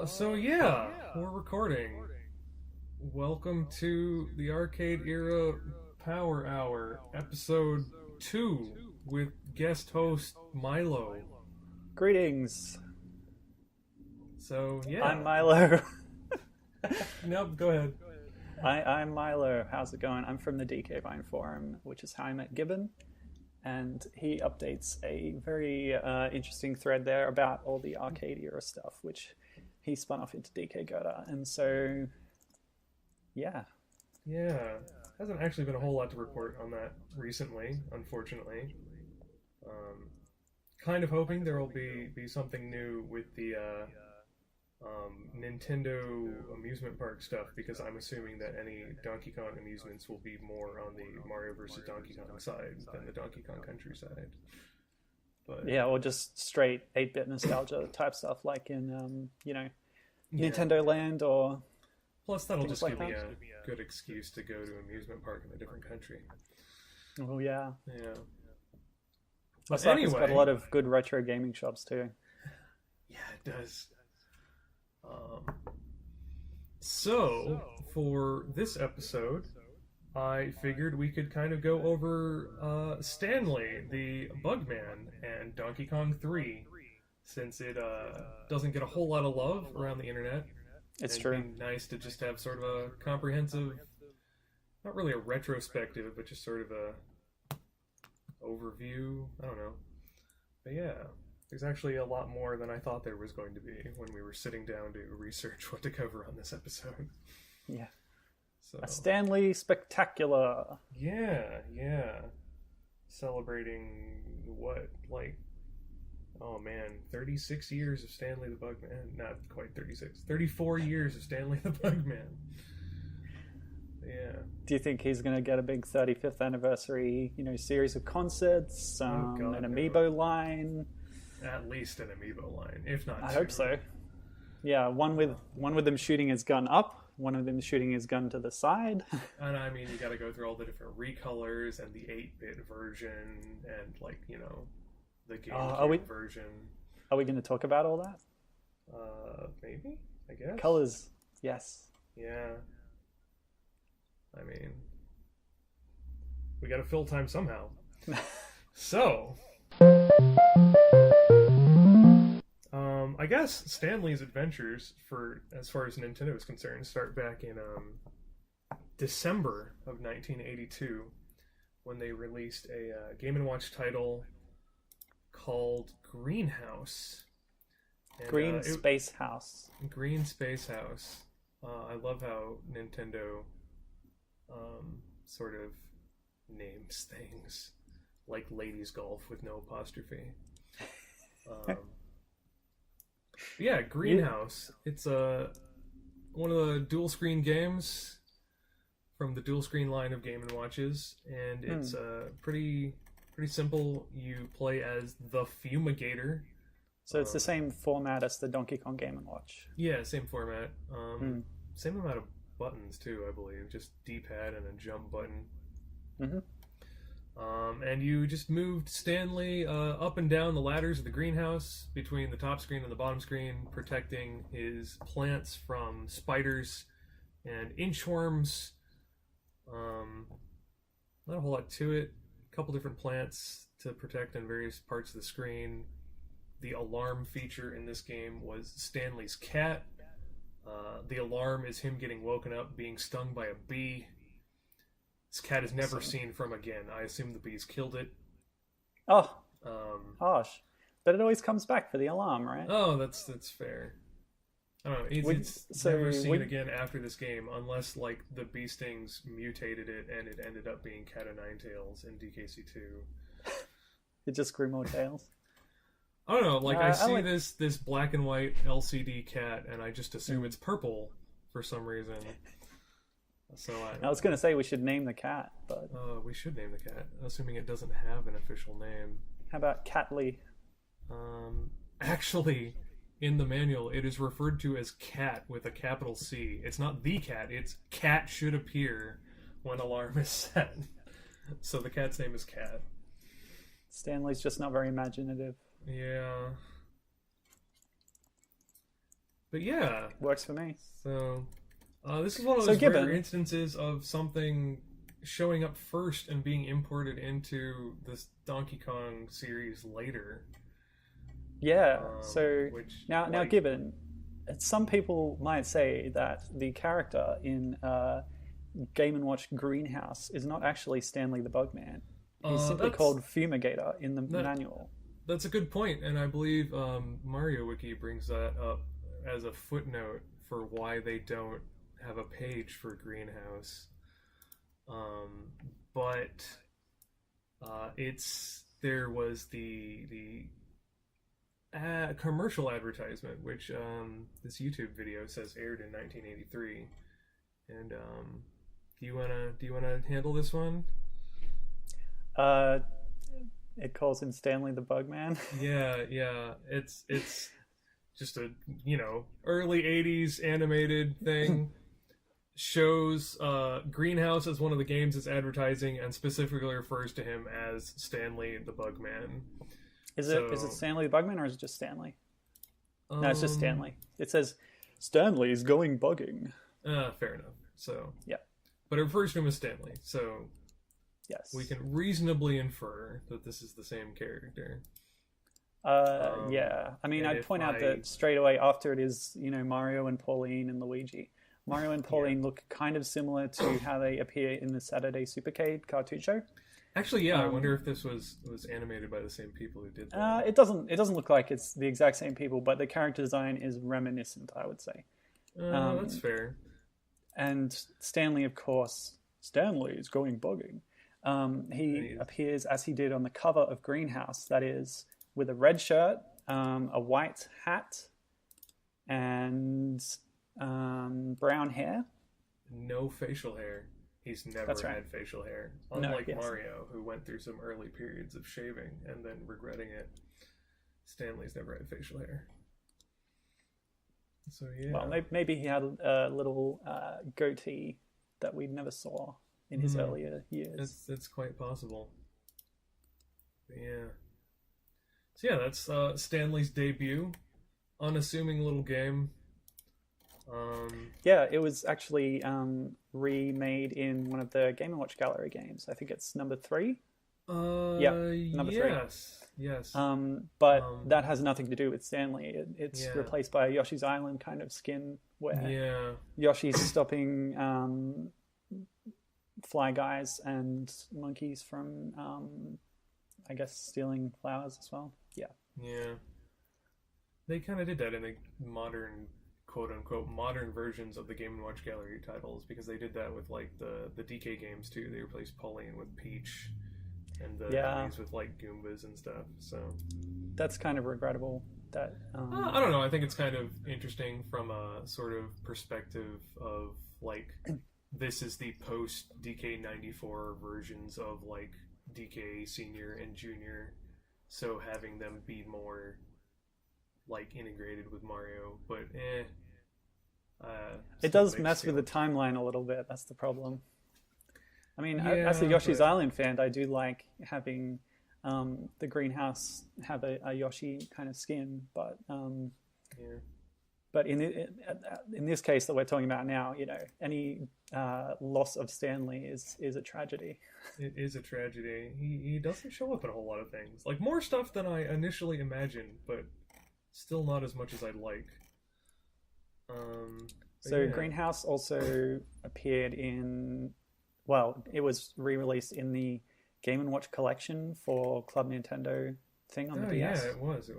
So yeah, we're recording. Welcome to the Arcade Era Power Hour, episode 2, with guest host Milo. Greetings. So yeah. I'm Milo. Nope, go ahead. I'm Milo. How's it going? I'm from the DK Vine forum, which is how I met Gibbon. And he updates a very interesting thread there about all the arcade era stuff, which he spun off into DK Goda. And so, yeah. Yeah. Hasn't actually been a whole lot to report on that recently, unfortunately. Kind of hoping there will be something new with the Nintendo amusement park stuff, because I'm assuming that any Donkey Kong amusements will be more on the Mario vs. Donkey Kong side than the Donkey Kong Country side. But Yeah, or just straight 8-bit nostalgia type stuff like in, Nintendo Land or... Plus, that'll things just like give me that. a good excuse to go to an amusement park in a different country. Oh, yeah. Yeah. But Osaka's anyway, got a lot of good retro gaming shops too. yeah, it does. So, for this episode, I figured we could kind of go over Stanley the Bugman and Donkey Kong 3, since it doesn't get a whole lot of love around the internet. It's And true. It'd be nice to just have sort of a comprehensive, not really a retrospective, but just sort of a overview. I don't know. But yeah, there's actually a lot more than I thought there was going to be when we were sitting down to research what to cover on this episode. Yeah. So A Stanley Spectacular. yeah. Celebrating what, like, oh man, 36 years of Stanley the Bugman. Not quite 36. 34 years of Stanley the Bugman. Yeah. Do you think he's going to get a big 35th anniversary, series of concerts, God, an no. amiibo line? At least an amiibo line, if not I two. hope so. Yeah, one with them shooting his gun up, one of them shooting his gun to the side. And I mean, you got to go through all the different recolors and the 8-bit version and, like, the GameCube version. Are we going to talk about all that? Maybe, I guess. Colors, yes. Yeah. I mean, we got to fill time somehow. So, I guess Stanley's adventures, for as far as Nintendo is concerned, start back in December of 1982, when they released a Game & Watch title called Greenhouse. And, Green Space House. Green Space House. I love how Nintendo sort of names things like ladies golf with no apostrophe. Yeah, Greenhouse. It's one of the dual screen games from the dual screen line of Game & Watches, and it's pretty simple. You play as the Fumigator. So it's the same format as the Donkey Kong Game & Watch. Yeah, same format. Same amount of buttons too, I believe. Just D-pad and a jump button. Mm-hmm. And you just moved Stanley up and down the ladders of the greenhouse between the top screen and the bottom screen, protecting his plants from spiders and inchworms. Not a whole lot to it. A couple different plants to protect in various parts of the screen. The alarm feature in this game was Stanley's cat. The alarm is him getting woken up, being stung by a bee. This cat is never seen from again. I assume the bees killed it. Oh, gosh. But it always comes back for the alarm, right? Oh, that's fair. I don't know. It's never seen again after this game, unless, like, the bee stings mutated it and it ended up being Cat o' Nine Tails in DKC2. It just grew more tails. I don't know. Like, I see this black and white LCD cat, and I just assume it's purple for some reason. So I was going to say we should name the cat, but... we should name the cat, assuming it doesn't have an official name. How about Catley? Actually, in the manual, it is referred to as cat with a capital C. It's not the cat, it's cat should appear when alarm is set. So the cat's name is Cat. Stanley's just not very imaginative. Yeah. But yeah, Works for me. so this is one of So those rare Gibbon, instances of something showing up first and being imported into this Donkey Kong series later. yeah. So Which, now like, Gibbon, some people might say that the character in Game and Watch Greenhouse is not actually Stanley the Bugman. He's simply that's called Fumigator in the that manual. that's a good point, and I believe Mario Wiki brings that up as a footnote for why they don't have a page for Greenhouse. But it's there was the commercial advertisement, which this YouTube video says aired in 1983. And do you wanna handle this one? Uh, it calls him Stanley the Bugman. Yeah. It's just a early '80s animated thing. Shows Greenhouse as one of the games it's advertising, and specifically refers to him as Stanley the Bugman. Is So, it Stanley the Bugman or is it just Stanley? No, it's just um, Stanley. It says Stanley's going bugging. fair enough. So Yeah. but it refers to him as Stanley, so Yes. we can reasonably infer that this is the same character. Yeah. I mean, And I'd if point out I that straight away after it is, Mario and Pauline and Luigi. Mario and Pauline look kind of similar to how they appear in the Saturday Supercade cartoon show. Actually, yeah, I wonder if this was animated by the same people who did that. It doesn't look like it's the exact same people, but the character design is reminiscent, I would say. That's fair. And Stanley, of course, Stanley is going bugging. He appears as he did on the cover of Greenhouse, that is, with a red shirt, a white hat, and brown hair. No facial hair. He's never That's right. had facial hair. No, Unlike yes. Mario, who went through some early periods of shaving and then regretting it. Stanley's never had facial hair. So yeah. Well, maybe he had a little goatee that we never saw in his earlier years. It's quite possible. But yeah. So yeah, that's Stanley's debut. Unassuming little game. Yeah, it was actually remade in one of the Game & Watch Gallery games. I think it's number 3. Number 3. Yes. But that has nothing to do with Stanley. It's Yeah. replaced by a Yoshi's Island kind of skin where Yeah. Yoshi's stopping fly guys and monkeys from, I guess, stealing flowers as well. Yeah. Yeah. They kind of did that in the modern, quote unquote, modern versions of the Game & Watch Gallery titles, because they did that with like the DK games too. They replaced Pauline with Peach, and the enemies with like Goombas and stuff. So that's kind of regrettable. That I don't know. I think it's kind of interesting from a sort of perspective of like this is the post DK94 versions of like DK Senior and Junior, so having them be more like integrated with Mario, but it does mess with the timeline a little bit. That's the problem. I mean, as a Yoshi's Island fan, I do like having the greenhouse have a Yoshi kind of skin, but but in this case that we're talking about now, any loss of Stanley is a tragedy. It is a tragedy. He doesn't show up in a whole lot of things, like more stuff than I initially imagined, but still not as much as I'd like. Greenhouse also appeared in, well, it was re-released in the Game & Watch collection for Club Nintendo thing on the DS. Yeah, it was.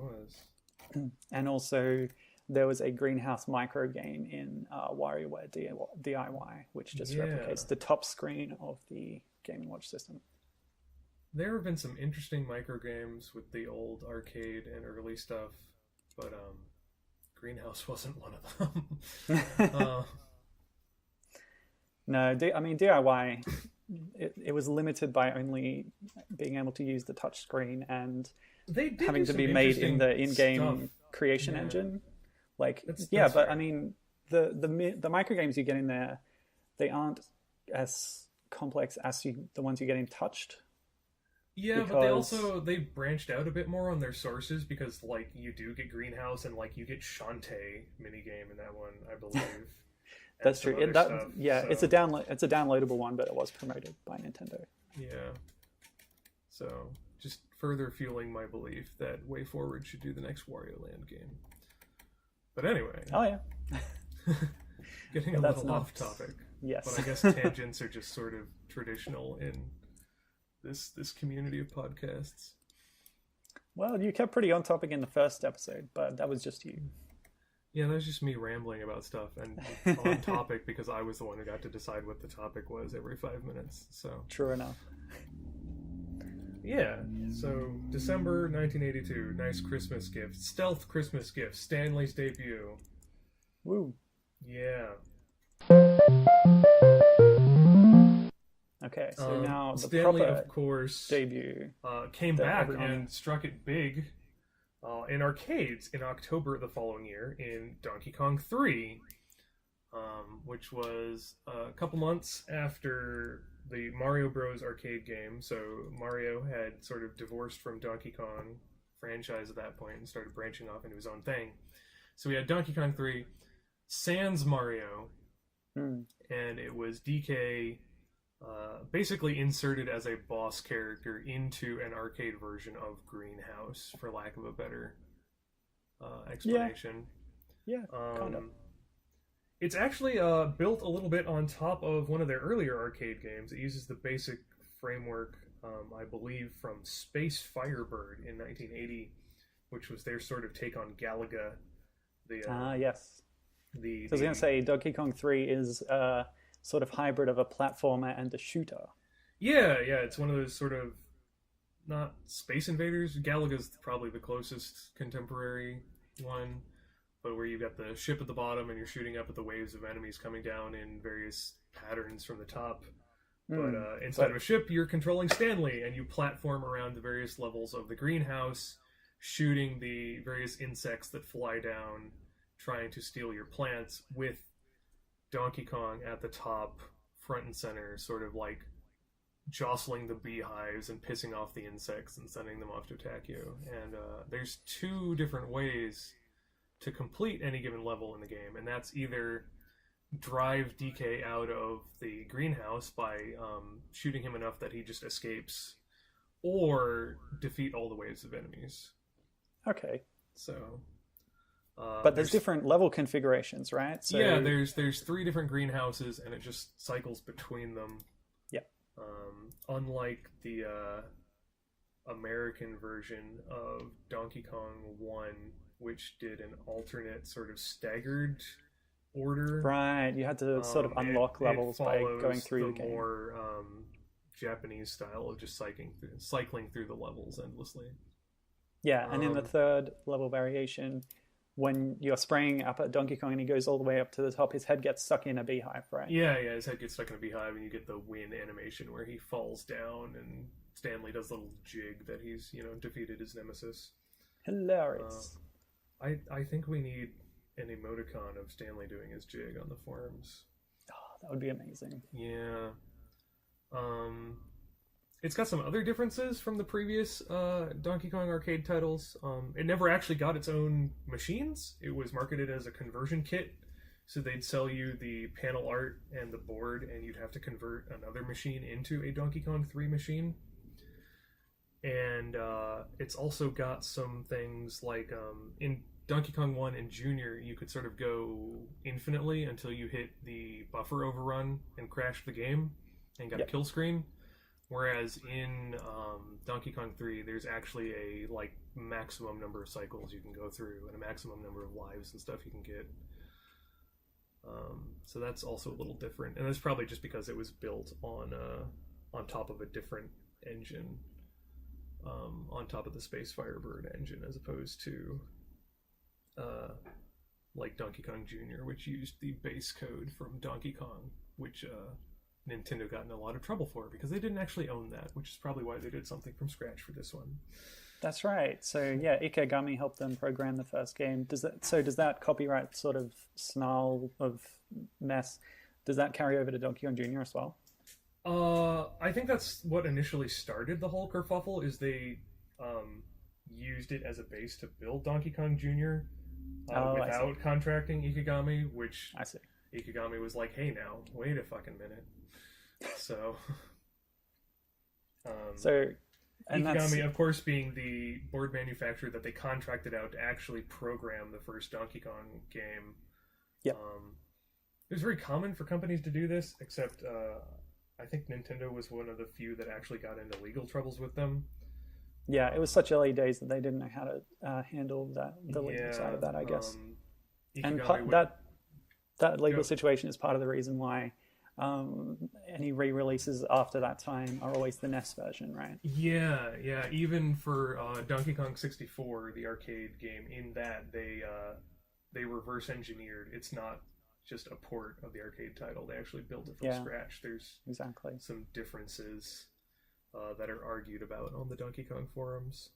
And also there was a Greenhouse micro game in WarioWare DIY, which just replicates the top screen of the Game & Watch system. There have been some interesting micro games with the old arcade and early stuff, but Greenhouse wasn't one of them. No, I mean DIY. It was limited by only being able to use the touch screen and having to be made in the in-game creation engine. Like, that's but fair. I mean, the micro games you get in there, they aren't as complex as the ones you get in Touched. Yeah, but because they branched out a bit more on their sources because like you do get Greenhouse and like you get Shantae minigame in that one, I believe. And that's some true. other stuff. Yeah, So, it's a downloadable one, but it was promoted by Nintendo. yeah. So just further fueling my belief that Way Forward should do the next Wario Land game. But anyway. Oh yeah. Getting a little off topic. Yes. But I guess tangents are just sort of traditional in this community of podcasts. Well, you kept pretty on topic in the first episode, but that was just you. Yeah, that was just me rambling about stuff and on topic because I was the one who got to decide what the topic was every 5 minutes. So true enough. Yeah, so December 1982, nice Christmas gift, stealth Christmas gift, Stanley's debut. Woo. Yeah. Okay, so now the Stanley, proper of course, debut came back and struck it big in arcades in October the following year in Donkey Kong 3, which was a couple months after the Mario Bros. Arcade game. So Mario had sort of divorced from Donkey Kong franchise at that point and started branching off into his own thing. So we had Donkey Kong 3, Sans Mario, and it was DK basically inserted as a boss character into an arcade version of Greenhouse, for lack of a better explanation. Yeah, kind of. It's actually built a little bit on top of one of their earlier arcade games. It uses the basic framework, I believe, from Space Firebird in 1980, which was their sort of take on Galaga. Yes. So I was going to say, Donkey Kong 3 is sort of hybrid of a platformer and a shooter. Yeah, it's one of those sort of, not Space Invaders. Galaga's probably the closest contemporary one, but where you've got the ship at the bottom and you're shooting up at the waves of enemies coming down in various patterns from the top. But instead of a ship, you're controlling Stanley, and you platform around the various levels of the greenhouse, shooting the various insects that fly down, trying to steal your plants, with Donkey Kong at the top, front and center, sort of like jostling the beehives and pissing off the insects and sending them off to attack you. And there's two different ways to complete any given level in the game, and that's either drive DK out of the greenhouse by shooting him enough that he just escapes, or defeat all the waves of enemies. Okay. So... but there's different level configurations, right? So... Yeah, there's 3 different greenhouses, and it just cycles between them. Yeah. Unlike the American version of Donkey Kong 1, which did an alternate sort of staggered order. Right, you had to sort of unlock levels by going through the game. More Japanese style of just cycling through the levels endlessly. Yeah, and in the third level variation, when you're spraying up at Donkey Kong and he goes all the way up to the top, his head gets stuck in a beehive, right? Yeah, his head gets stuck in a beehive, and you get the win animation where he falls down, and Stanley does a little jig that he's, defeated his nemesis. Hilarious. I think we need an emoticon of Stanley doing his jig on the forums. Oh, that would be amazing. Yeah. It's got some other differences from the previous Donkey Kong arcade titles. It never actually got its own machines. It was marketed as a conversion kit. So they'd sell you the panel art and the board, and you'd have to convert another machine into a Donkey Kong 3 machine. And it's also got some things like in Donkey Kong 1 and Junior, you could sort of go infinitely until you hit the buffer overrun and crash the game and got a kill screen. Whereas in Donkey Kong 3, there's actually a maximum number of cycles you can go through and a maximum number of lives and stuff you can get. So that's also a little different, and that's probably just because it was built on top of a different engine, on top of the Space Firebird engine, as opposed to like Donkey Kong Jr., which used the base code from Donkey Kong, which Nintendo got in a lot of trouble for because they didn't actually own that, which is probably why they did something from scratch for this one. That's right. So yeah, Ikegami helped them program the first game. Does that copyright sort of snarl of mess, does that carry over to Donkey Kong Jr. as well? I think that's what initially started the whole kerfuffle. Is they used it as a base to build Donkey Kong Jr. Without contracting Ikigami, which I see. Ikigami was like, "Hey, now wait a fucking minute." So, So, and Ikigami, of course, being the board manufacturer that they contracted out to actually program the first Donkey Kong game. Yeah. It was very common for companies to do this, except I think Nintendo was one of the few that actually got into legal troubles with them. Yeah, it was such early days that they didn't know how to handle the legal side of that, I guess. And that legal situation is part of the reason why any re-releases after that time are always the NES version, right? Yeah. Even for Donkey Kong 64, the arcade game, in that they reverse engineered. It's not just a port of the arcade title. They actually built it from scratch. There's some differences that are argued about on the Donkey Kong forums.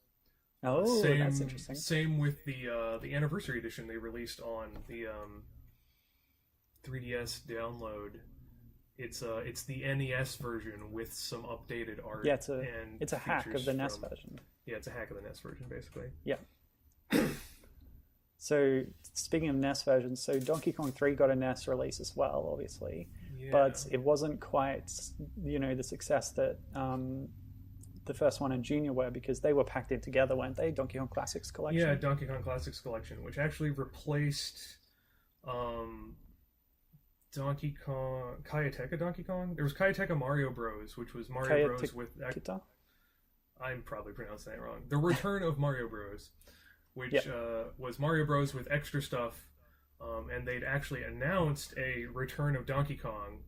Oh, that's interesting. Same with the anniversary edition they released on the 3DS download. It's the NES version with some updated art. Yeah, it's a hack of the NES version. Yeah, it's a hack of the NES version, basically. Yeah. So, speaking of NES versions, so Donkey Kong 3 got a NES release as well, obviously. Yeah. But it wasn't quite, the success that the first one and Junior were, because they were packed in together, weren't they? Donkey Kong Classics Collection? Yeah, Donkey Kong Classics Collection, which actually replaced Donkey Kong... Kayateka Donkey Kong? There was Kayateka Mario Bros., which was Mario Bros. With... I'm probably pronouncing that wrong. The Return of Mario Bros., which was Mario Bros. With extra stuff, and they'd actually announced a Return of Donkey Kong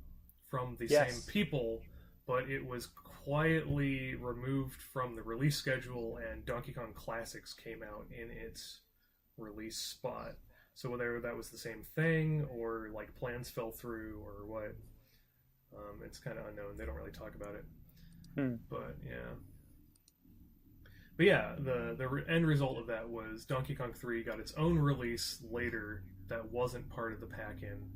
from the same people, but it was quietly removed from the release schedule, and Donkey Kong Classics came out in its release spot. So whether that was the same thing, or like plans fell through, or what, it's kind of unknown. They don't really talk about it. But yeah, the end result of that was Donkey Kong 3 got its own release later that wasn't part of the pack-in.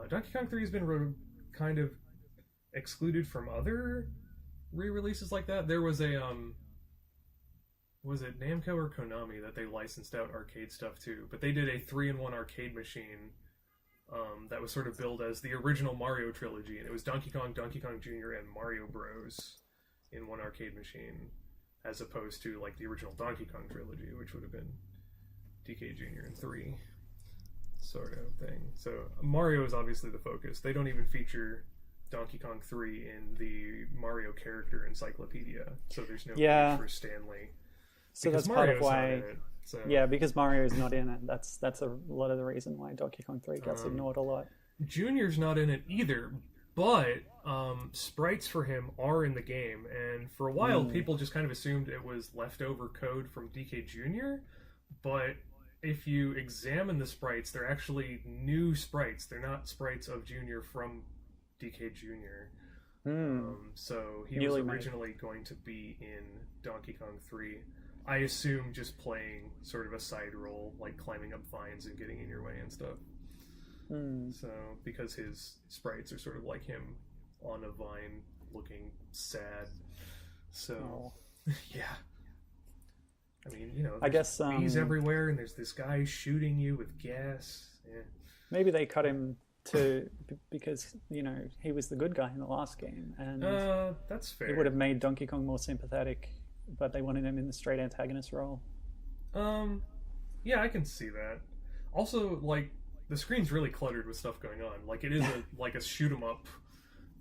Donkey Kong 3 has been kind of excluded from other re-releases like that. There was a was it Namco or Konami that they licensed out arcade stuff to, but they did a 3-in-1 arcade machine that was sort of billed as the original Mario trilogy, and it was Donkey Kong, Donkey Kong Jr., and Mario Bros. In one arcade machine, as opposed to like the original Donkey Kong trilogy, which would have been DK Jr. and 3 sort of thing. So Mario is obviously the focus. They don't even feature Donkey Kong 3 in the Mario character encyclopedia, so there's no need for Stanley. So that's part of why. Yeah, because Mario is not in it. That's a lot of the reason why Donkey Kong 3 gets ignored a lot. Junior's not in it either, but sprites for him are in the game, and for a while people just kind of assumed it was leftover code from DK Jr., but if you examine the sprites, they're actually new sprites. They're not sprites of Junior from DK Jr. So he was originally going to be in Donkey Kong 3. I assume just playing sort of a side role, like climbing up vines and getting in your way and stuff. So, because his sprites are sort of like him on a vine, looking sad. So, yeah. I mean, I guess bees everywhere, and there's this guy shooting you with gas. Yeah. Maybe they cut him because he was the good guy in the last game, and that's fair. It would have made Donkey Kong more sympathetic, but they wanted him in the straight antagonist role. Yeah, I can see that. Also, like, the screen's really cluttered with stuff going on. Like, it is a shoot 'em up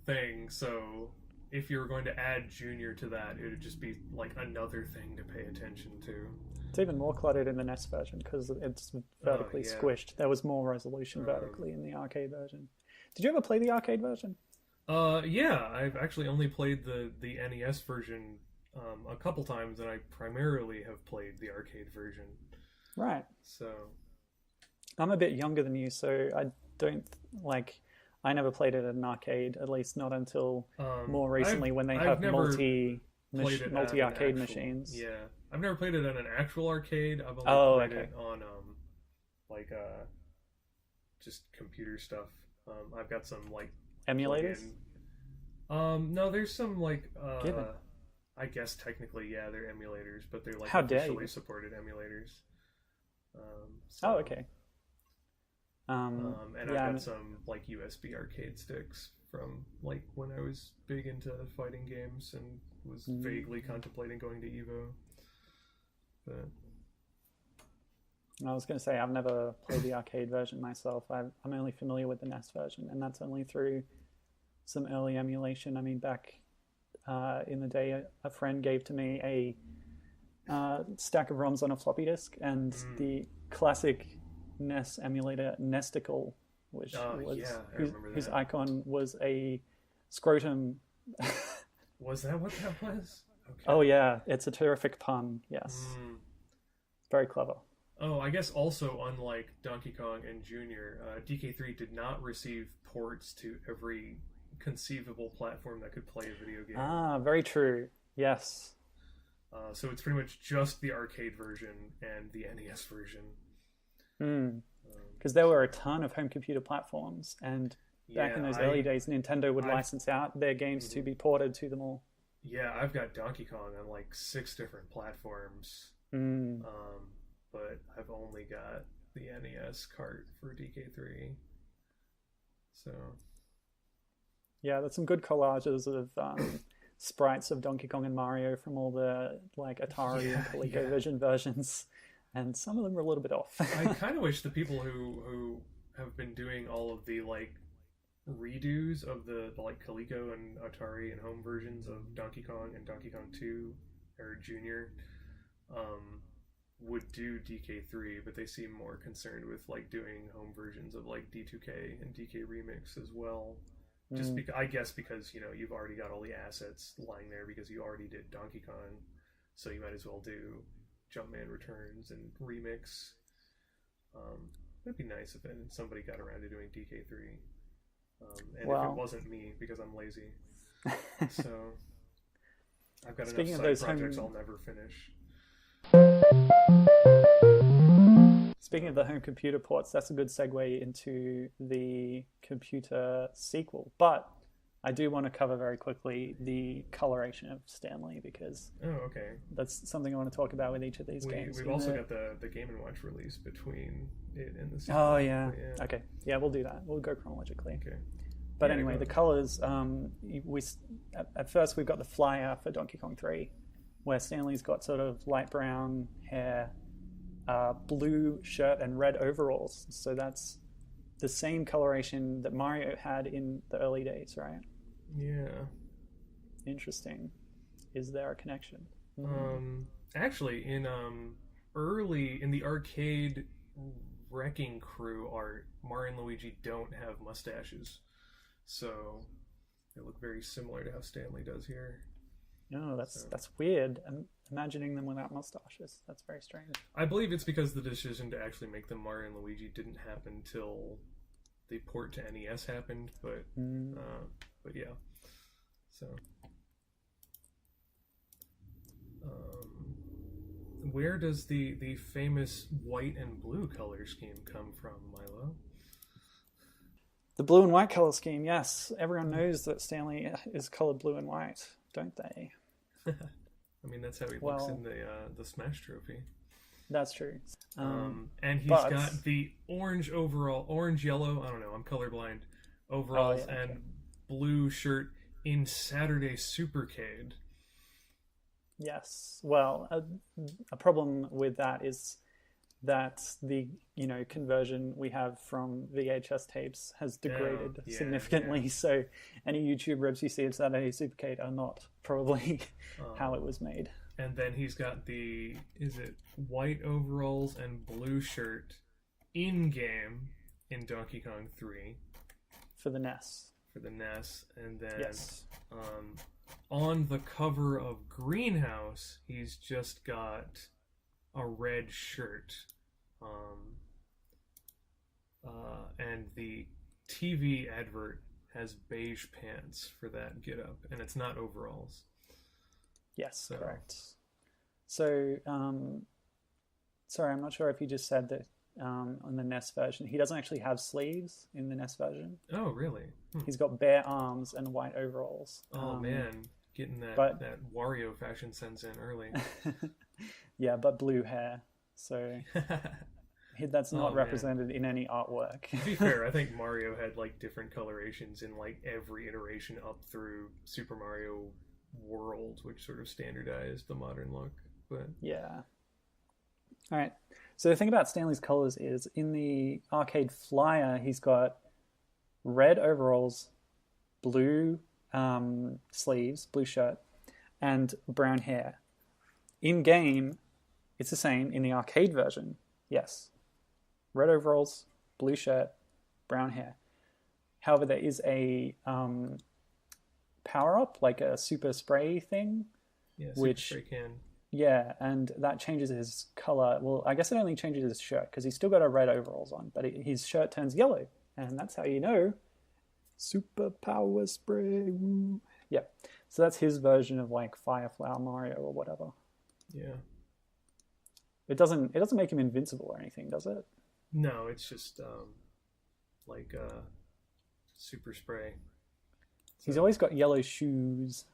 thing, so if you were going to add Junior to that, it would just be like another thing to pay attention to. It's even more cluttered in the NES version because it's vertically squished. There was more resolution vertically in the arcade version. Did you ever play the arcade version? Yeah, I've actually only played the NES version a couple times, and I primarily have played the arcade version. Right. So I'm a bit younger than you, so I never played it at an arcade, at least not until more recently when they have multi-arcade machines. Yeah. I've never played it at an actual arcade. I've only played it on just computer stuff. I've got some like emulators. No, there's some like Gibbon. I guess technically, yeah, they're emulators, but they're like How dare officially you? supported emulators. Oh, So okay. and I've Yeah, got some like USB arcade sticks from like when I was big into fighting games and was vaguely contemplating going to Evo. But I was going to say I've never played the arcade version myself. I'm only familiar with the NES version, and that's only through some early emulation. I mean, back in the day, a friend gave to me a stack of ROMs on a floppy disk, and the classic NES emulator Nesticle, which was yeah, I remember whose that. icon was a scrotum. Was that what that was? Oh Okay. yeah, it's a terrific pun. Yes, Mm. very clever. Oh, I guess also unlike Donkey Kong and Junior, DK3 did not receive ports to every conceivable platform that could play a video game. Ah, very true. Yes. So it's pretty much just the arcade version and the NES version. Mm. Because there So were a ton of home computer platforms, and back in yeah, those early days, Nintendo would I've, license out their games to mhm. be ported to them all. Yeah, I've got Donkey Kong on like 6 different platforms, Mm. but I've only got the NES cart for DK3. So Yeah, there's some good collages of sprites of Donkey Kong and Mario from all the like Atari and yeah, yeah. ColecoVision versions, and some of them were a little bit off. I kind of wish the people who have been doing all of the like redos of the like Coleco and Atari and home versions of Donkey Kong and Donkey Kong 2 or Junior um, would do DK3, but they seem more concerned with like doing home versions of like D2K and DK Remix as well. Just Mm. because I guess because you've already got all the assets lying there because you already did Donkey Kong, so you might as well do Jumpman Returns and Remix. It'd be nice if somebody got around to doing DK3, and if it Well, wasn't me because I'm lazy. So I've got enough speaking of side those projects home, I'll never finish. speaking of So the home computer ports, that's a good segue into the computer sequel. But I do want to cover very quickly the coloration of Stanley because oh okay. that's something I want to talk about with each of these games. We've In also the got the Game and Watch release between it and the Oh sequel. yeah. But yeah. Okay. Yeah, we'll do that. We'll go chronologically. Okay. But Yeah. anyway, Go. the colors. We at first we've got the flyer for Donkey Kong 3, where Stanley's got sort of light brown hair, blue shirt, and red overalls. So that's the same coloration that Mario had in the early days, right? Yeah. Interesting. Is there a connection? Actually, in early in the arcade Wrecking Crew art, Mario and Luigi don't have mustaches, so they look very similar to how Stanley does here. No, So that's weird. I'm imagining them without mustaches. That's very strange. I believe it's because the decision to actually make them Mario and Luigi didn't happen till the port to NES happened, Mm. but yeah. So where does the famous white and blue color scheme come from, Milo? The blue and white color scheme, yes. Everyone knows that Stanley is colored blue and white, don't they? I mean, that's how he looks Well, in the Smash Trophy. that's true. And he's But got the orange overall, orange yellow. I don't know. I'm colorblind. oh Overalls yeah, and okay, blue shirt in Saturday Supercade. yes. Well, a problem with that is that the conversion we have from VHS tapes has Oh, degraded yeah, yeah. significantly. So any YouTube ribs you see of Saturday Supercade are not probably how it Um, was made and then he's got is it white overalls and blue shirt in game in Donkey Kong 3 for the NES. for the NES, and then Yes. um, on the cover of Greenhouse, he's just got a red shirt, um, and the TV advert has beige pants for that get up, and it's not overalls. Yes, So correct. So, sorry, I'm not sure if you just said that on the NES version. He doesn't actually have sleeves in the NES version. Oh, really? He's got bare arms and white overalls. Oh, man. Getting that Wario fashion sense in early. Yeah, but blue hair. So that's not represented in any artwork. To be fair, I think Mario had like different colorations in like every iteration up through Super Mario World, which sort of standardized the modern look. But yeah. All right. So the thing about Stanley's colors is in the arcade flyer, he's got red overalls, blue sleeves, blue shirt, and brown hair. In game, it's the same. In the arcade version, yes, red overalls, blue shirt, brown hair. However, there is a power-up, like a super spray thing. Yeah, super spray can. Yeah, and that changes his color. Well, I guess it only changes his shirt because he's still got a red overalls on, but his shirt turns yellow, and that's how you know. Super power spray. Woo. Yeah, so that's his version of like Fireflower Mario or whatever. Yeah. It doesn't make him invincible or anything, does it? No, it's just like super spray. So. He's always got yellow shoes.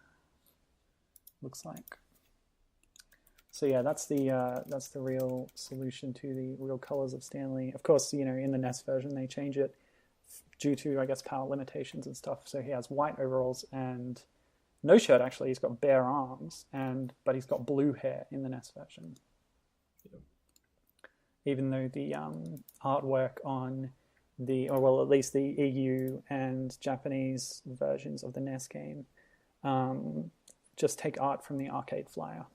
Looks like. So yeah, that's the real solution to the real colors of Stanley. Of course, you know, in the NES version they change it due to, I guess, power limitations and stuff. So he has white overalls and no shirt. Actually, he's got bare arms, but he's got blue hair in the NES version. Yep. Even though the artwork on at least the EU and Japanese versions of the NES game just take art from the arcade flyer.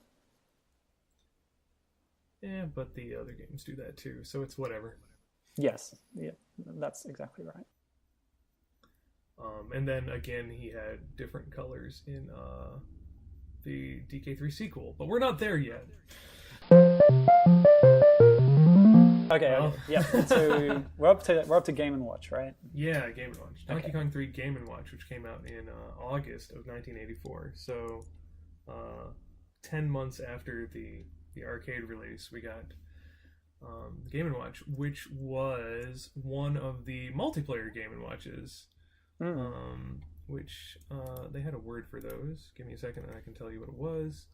Yeah, but the other games do that too, so it's whatever. Yes, yeah, that's exactly right. And then again, he had different colors in the DK3 sequel, but we're not there yet. Okay. Yeah. So we're up to Game & Watch, right? Yeah, Game & Watch. Donkey Kong 3 Game & Watch, which came out in August of 1984. So 10 months after the arcade release, we got the Game & Watch, which was one of the multiplayer Game & Watches. Which they had a word for those. Give me a second and I can tell you what it was.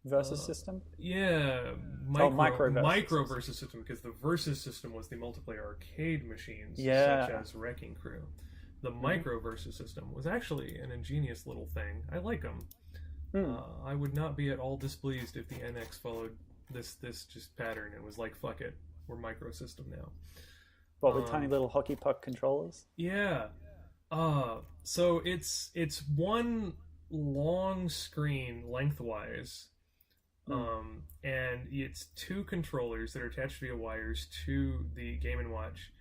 Versus system? Yeah, micro versus system, because the versus system was the multiplayer arcade machines, such as Wrecking Crew. The micro versus system was actually an ingenious little thing. I like them. I would not be at all displeased if the NX followed this just pattern and was like, fuck it, we're micro system now. What, with tiny little hockey puck controllers? Yeah. So it's one long screen lengthwise, and it's two controllers that are attached via wires to the Game & Watch.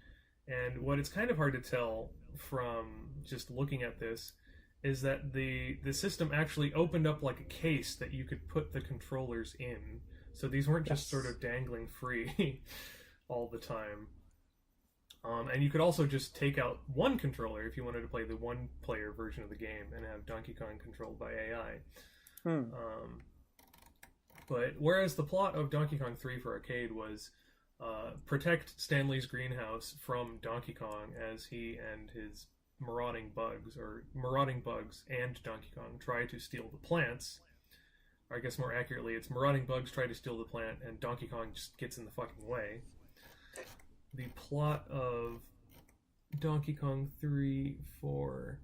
And what it's kind of hard to tell from just looking at this is that the system actually opened up like a case that you could put the controllers in. So these weren't just sort of dangling free all the time. And you could also just take out one controller if you wanted to play the one-player version of the game and have Donkey Kong controlled by AI. But whereas the plot of Donkey Kong 3 for arcade was protect Stanley's greenhouse from Donkey Kong as he and his marauding bugs and Donkey Kong try to steal the plants. Or I guess more accurately, it's marauding bugs try to steal the plant and Donkey Kong just gets in the fucking way. The plot of Donkey Kong 3 for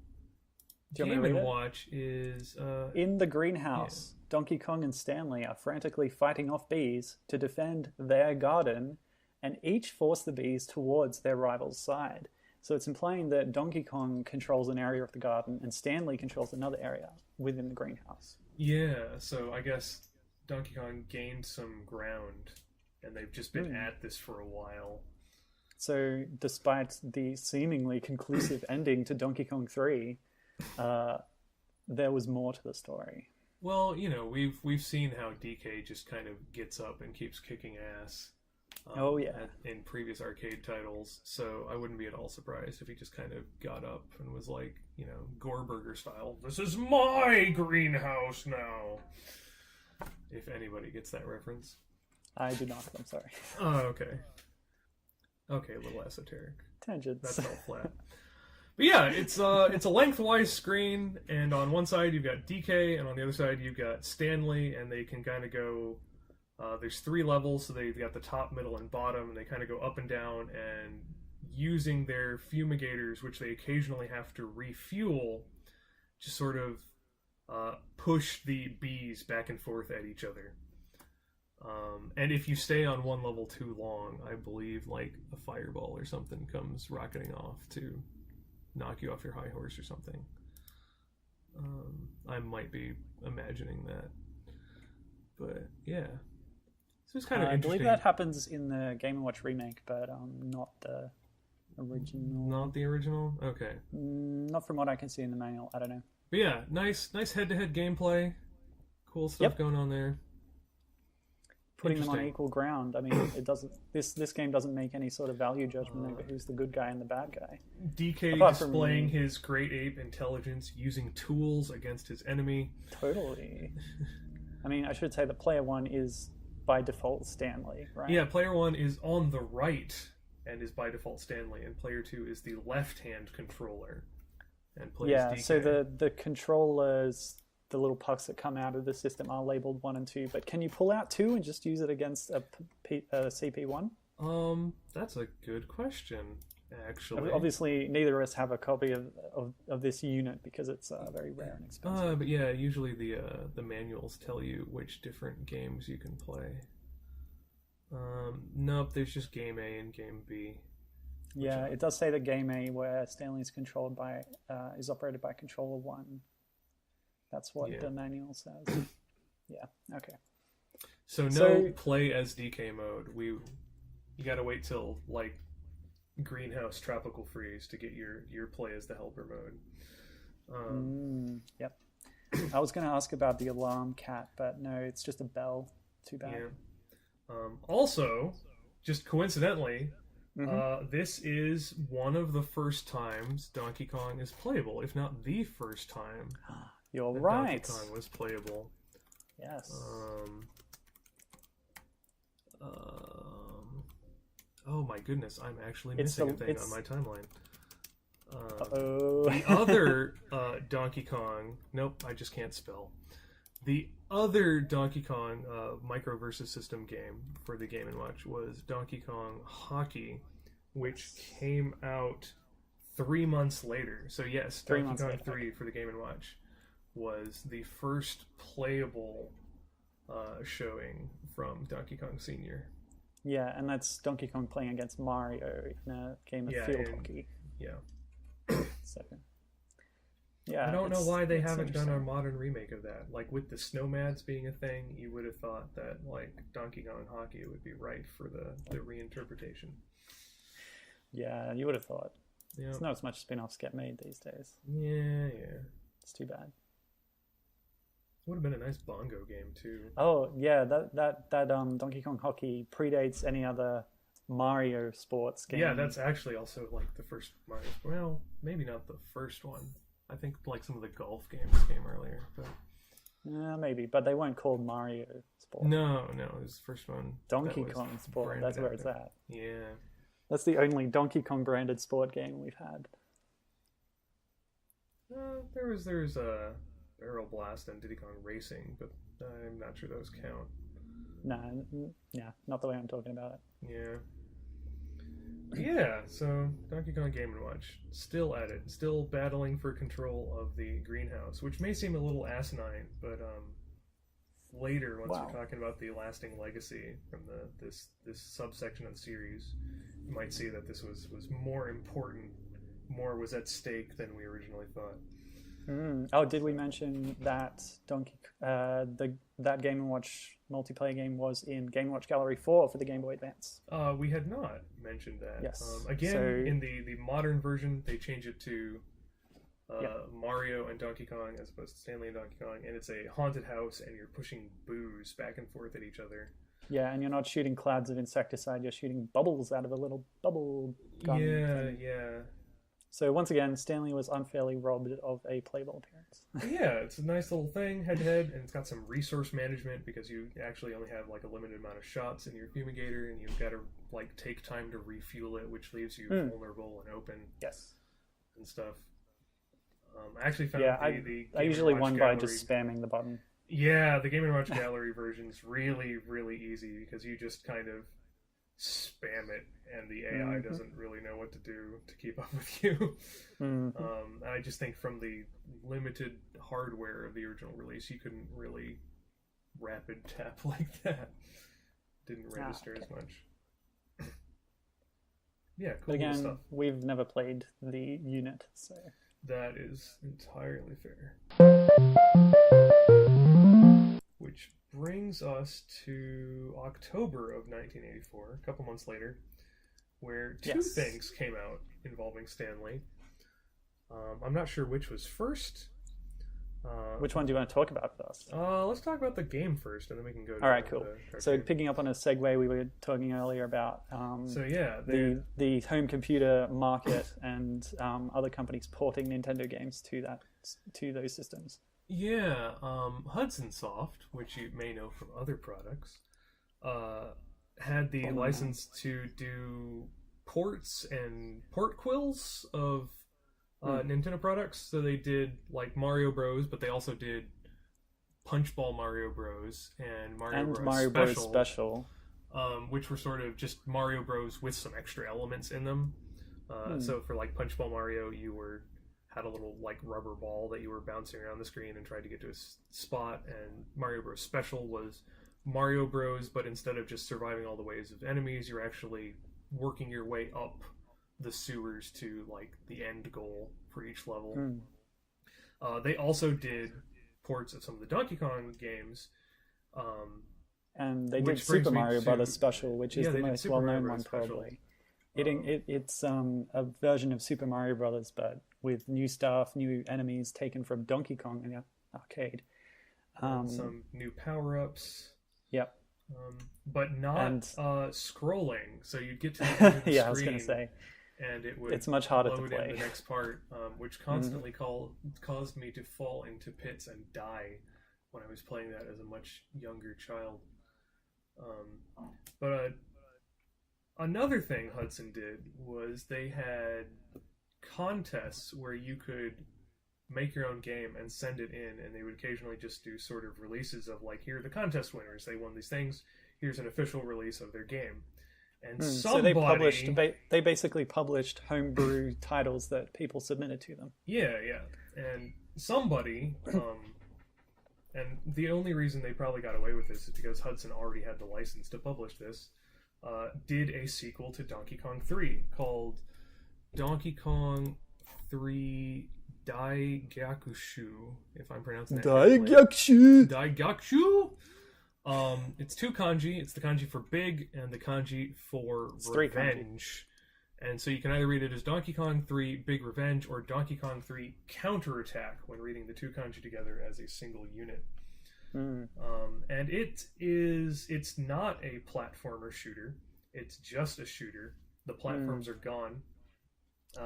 Game & Watch is... in the greenhouse, Donkey Kong and Stanley are frantically fighting off bees to defend their garden, and each force the bees towards their rival's side. So it's implying that Donkey Kong controls an area of the garden and Stanley controls another area within the greenhouse. Yeah, so I guess Donkey Kong gained some ground, and they've just been at this for a while. So despite the seemingly conclusive ending to Donkey Kong 3, there was more to the story. Well, you know, we've seen how DK just kind of gets up and keeps kicking ass. In previous arcade titles, so I wouldn't be at all surprised if he just kind of got up and was like, you know, Goreburger style, "This is my greenhouse now." If anybody gets that reference. I do not, I'm sorry. Oh, okay. Okay, a little esoteric. Tangents. That fell flat. But yeah, it's a lengthwise screen, and on one side you've got DK, and on the other side you've got Stanley, and they can kind of go. There's 3 levels, so they've got the top, middle, and bottom, and they kind of go up and down, and using their fumigators, which they occasionally have to refuel, just sort of push the bees back and forth at each other. And if you stay on one level too long, I believe like a fireball or something comes rocketing off to knock you off your high horse or something. I might be imagining that, but yeah. So it's kind of interesting. I believe that happens in the Game & Watch remake, but not the original. Not the original? Okay. Not from what I can see in the manual. I don't know. But yeah, nice head-to-head gameplay. Cool stuff going on there. Putting them on equal ground. I mean, it doesn't. This game doesn't make any sort of value judgment over who's the good guy and the bad guy. DK displaying his great ape intelligence, using tools against his enemy. Totally. I mean, I should say that player 1 is by default Stanley, right? Yeah, player 1 is on the right and is by default Stanley, and player 2 is the left-hand controller and plays DK. So the controllers, the little pucks that come out of the system are labeled 1 and 2, but can you pull out 2 and just use it against a CP1? That's a good question, actually. Obviously, neither of us have a copy of this unit because it's very rare and expensive. But yeah, usually the manuals tell you which different games you can play. Nope, there's just Game A and Game B. Yeah, it does say that Game A, where Stanley is controlled by, is operated by controller 1. That's what the manual says. Yeah, okay. So play as DK mode. You gotta wait till like Greenhouse Tropical Freeze to get your play as the helper mode. Yep. I was going to ask about the alarm cat, but no, it's just a bell. Too bad. Yeah. Also, just coincidentally, this is one of the first times Donkey Kong is playable, if not the first time. You're right. Donkey Kong was playable. Yes. Oh my goodness, I'm actually missing a thing on my timeline. The other Donkey Kong... Nope, I just can't spell. The other Donkey Kong Micro versus System game for the Game & Watch was Donkey Kong Hockey, which came out 3 months later. So yes, Donkey Kong 3 for the Game & Watch was the first playable showing from Donkey Kong Sr. Yeah, and that's Donkey Kong playing against Mario in a game of field hockey. Yeah. So, yeah. I don't know why they haven't done a modern remake of that. Like with the Snowmads being a thing, you would have thought that like Donkey Kong Hockey would be right for the reinterpretation. Yeah, you would have thought. Yeah. There's not as much spin-offs get made these days. Yeah. It's too bad. Would have been a nice bongo game too. Oh yeah, that Donkey Kong Hockey predates any other Mario sports game. Yeah, that's actually also like the first Mario. Well, maybe not the first one. I think like some of the golf games came earlier, but maybe. But they weren't called Mario Sport. No, it was the first one. Donkey Kong Sport. That's where it's at. Yeah, that's the only Donkey Kong branded sport game we've had. There's a Barrel Blast and Diddy Kong Racing, but I'm not sure those count. Not the way I'm talking about it. Yeah, so Donkey Kong Game & Watch, still at it, still battling for control of the greenhouse, which may seem a little asinine, but later, once we're talking about the lasting legacy from this subsection of the series, you might see that this was more important, more was at stake than we originally thought. Oh, did we mention that that Game & Watch multiplayer game was in Game & Watch Gallery 4 for the Game Boy Advance? We had not mentioned that. Yes. Again, in the modern version, they change it to Mario and Donkey Kong as opposed to Stanley and Donkey Kong, and it's a haunted house, and you're pushing boos back and forth at each other. Yeah, and you're not shooting clouds of insecticide, you're shooting bubbles out of a little bubble gun. Yeah. So once again, Stanley was unfairly robbed of a playable appearance. Yeah, it's a nice little thing, head-to-head, and it's got some resource management because you actually only have like a limited amount of shots in your fumigator, and you've got to like take time to refuel it, which leaves you vulnerable and open. Yes. And stuff. I actually found I usually won by just spamming the button. Yeah, the Game & Watch Gallery version is really, really easy because you just kind of spam it, and the AI doesn't really know what to do to keep up with you. I just think from the limited hardware of the original release, you couldn't really rapid tap like that. Didn't register as much. Yeah, cool again, stuff. We've never played the unit, so that is entirely fair. Which brings us to October of 1984, a couple months later, where two things came out involving Stanley. I'm not sure which was first. Which one do you want to talk about first? Let's talk about the game first, and then we can go to all right, cool. So picking up on a segue we were talking earlier about the home computer market and other companies porting Nintendo games to those systems. Yeah, Hudson Soft, which you may know from other products, had the license to do ports and port quills of Nintendo products. So they did like Mario Bros, but they also did Punchball Mario Bros and Mario Bros Special, which were sort of just Mario Bros with some extra elements in them. So for like Punchball Mario, you had a little like rubber ball that you were bouncing around the screen and tried to get to a spot, and Mario Bros Special was Mario Bros, but instead of just surviving all the waves of enemies, you're actually working your way up the sewers to like the end goal for each level. They also did ports of some of the Donkey Kong games, and they did Super Mario Brothers Special, which is the most well-known one probably. It's a version of Super Mario Brothers, but with new stuff, new enemies taken from Donkey Kong in the arcade. Some new power-ups. Yep. But not scrolling, so you'd get to the end of the screen, I was going to say. And it's much harder to play. In the next part, which constantly caused me to fall into pits and die when I was playing that as a much younger child. But another thing Hudson did was they had contests where you could make your own game and send it in, and they would occasionally just do sort of releases of like, here are the contest winners, they won these things, here's an official release of their game. And somebody... So they basically published homebrew titles that people submitted to them. Yeah. And somebody, and the only reason they probably got away with this is because Hudson already had the license to publish this, did a sequel to Donkey Kong 3 called Donkey Kong 3 Daigakushu, if I'm pronouncing that correctly. Daigakushu! It's two kanji. It's the kanji for big and the kanji for revenge. And so you can either read it as Donkey Kong 3 Big Revenge or Donkey Kong 3 Counterattack when reading the two kanji together as a single unit. And it's not a platformer shooter. It's just a shooter. The platforms are gone.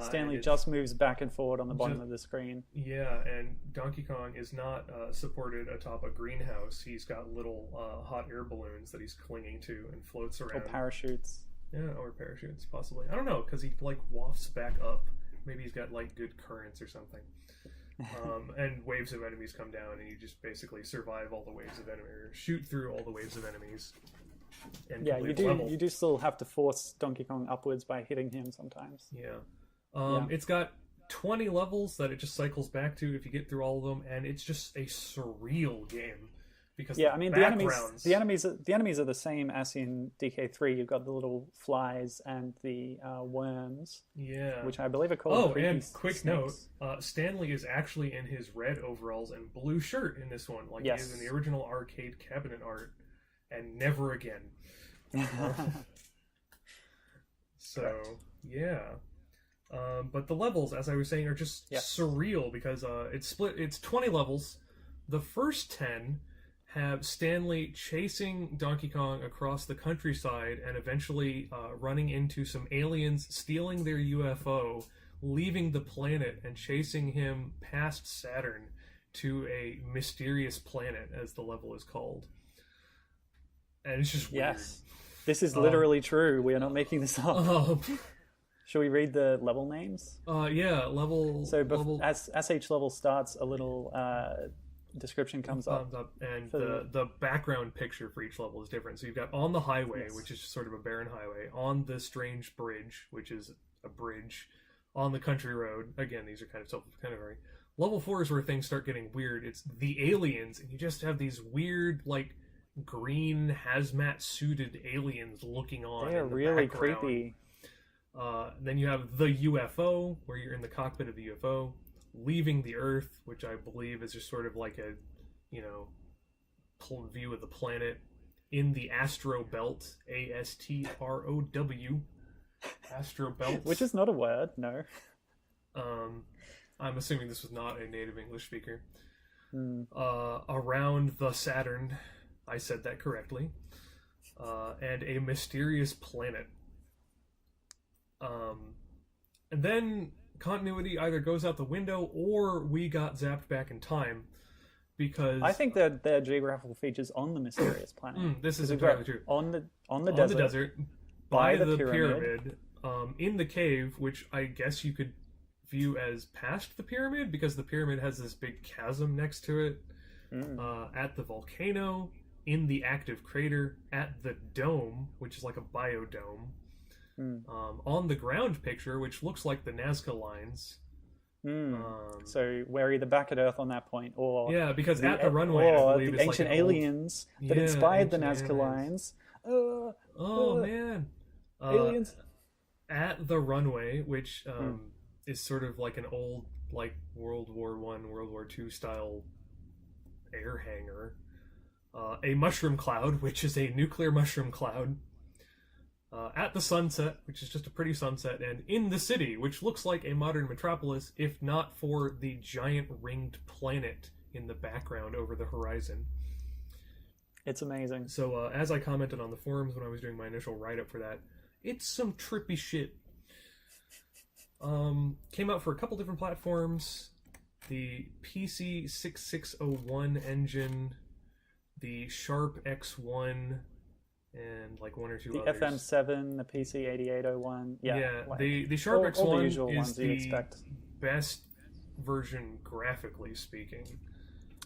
Stanley just moves back and forward on the bottom of the screen. Yeah, and Donkey Kong is not supported atop a greenhouse. He's got little hot air balloons that he's clinging to and floats around. Or parachutes. Yeah, or parachutes, possibly. I don't know, because he like wafts back up. Maybe he's got like good currents or something. And waves of enemies come down, and you just basically survive all the waves of enemies, or shoot through all the waves of enemies. And yeah, you do still have to force Donkey Kong upwards by hitting him sometimes. Yeah. It's got 20 levels that it just cycles back to if you get through all of them, and it's just a surreal game because the enemies are the same as in DK3. You've got the little flies and the worms, which I believe are called. Oh, and quick note: Stanley is actually in his red overalls and blue shirt in this one, like he is in the original arcade cabinet art, and never again. So correct. Yeah. But the levels, as I was saying, are just surreal because it's 20 levels. The first 10 have Stanley chasing Donkey Kong across the countryside and eventually running into some aliens, stealing their UFO, leaving the planet and chasing him past Saturn to a mysterious planet, as the level is called. And it's just weird. Yes. This is literally true. We are not making this up. Should we read the level names? Yeah, level... So level... As each level starts, a little description comes up. And the background picture for each level is different. So you've got on the highway, which is sort of a barren highway, on the strange bridge, which is a bridge, on the country road. Again, these are kind of self-explanatory. Level 4 is where things start getting weird. It's the aliens, and you just have these weird, like, green hazmat suited aliens looking on. They're really creepy. Then you have the UFO, where you're in the cockpit of the UFO, leaving the Earth, which I believe is just sort of like a, view of the planet, in the Astro Belt, ASTROW, Astro Belt, which is not a word, no. I'm assuming this was not a native English speaker. Around the Saturn, I said that correctly, and a mysterious planet. And then continuity either goes out the window or we got zapped back in time, because I think that there are geographical features on the mysterious planet. This is entirely true. On the desert, by the pyramid, in the cave, which I guess you could view as past the pyramid, because the pyramid has this big chasm next to it. At the volcano, in the active crater, at the dome, which is like a biodome. On the ground picture, which looks like the Nazca lines. So we're either back at Earth on that point, or because at the runway, I believe the it's ancient like aliens that inspired the Nazca lines. Man, aliens at the runway, which is sort of like an old, like World War I, World War II style air hangar. A mushroom cloud, which is a nuclear mushroom cloud. At the sunset, which is just a pretty sunset, and in the city, which looks like a modern metropolis, if not for the giant ringed planet in the background over the horizon. It's amazing. So, as I commented on the forums when I was doing my initial write-up for that, it's some trippy shit. Came out for a couple different platforms. The PC 6601 engine, the Sharp X1, and like one or two others. The FM7, the PC 8801. The Sharp X1 all the usual is ones the you'd expect. best version graphically speaking.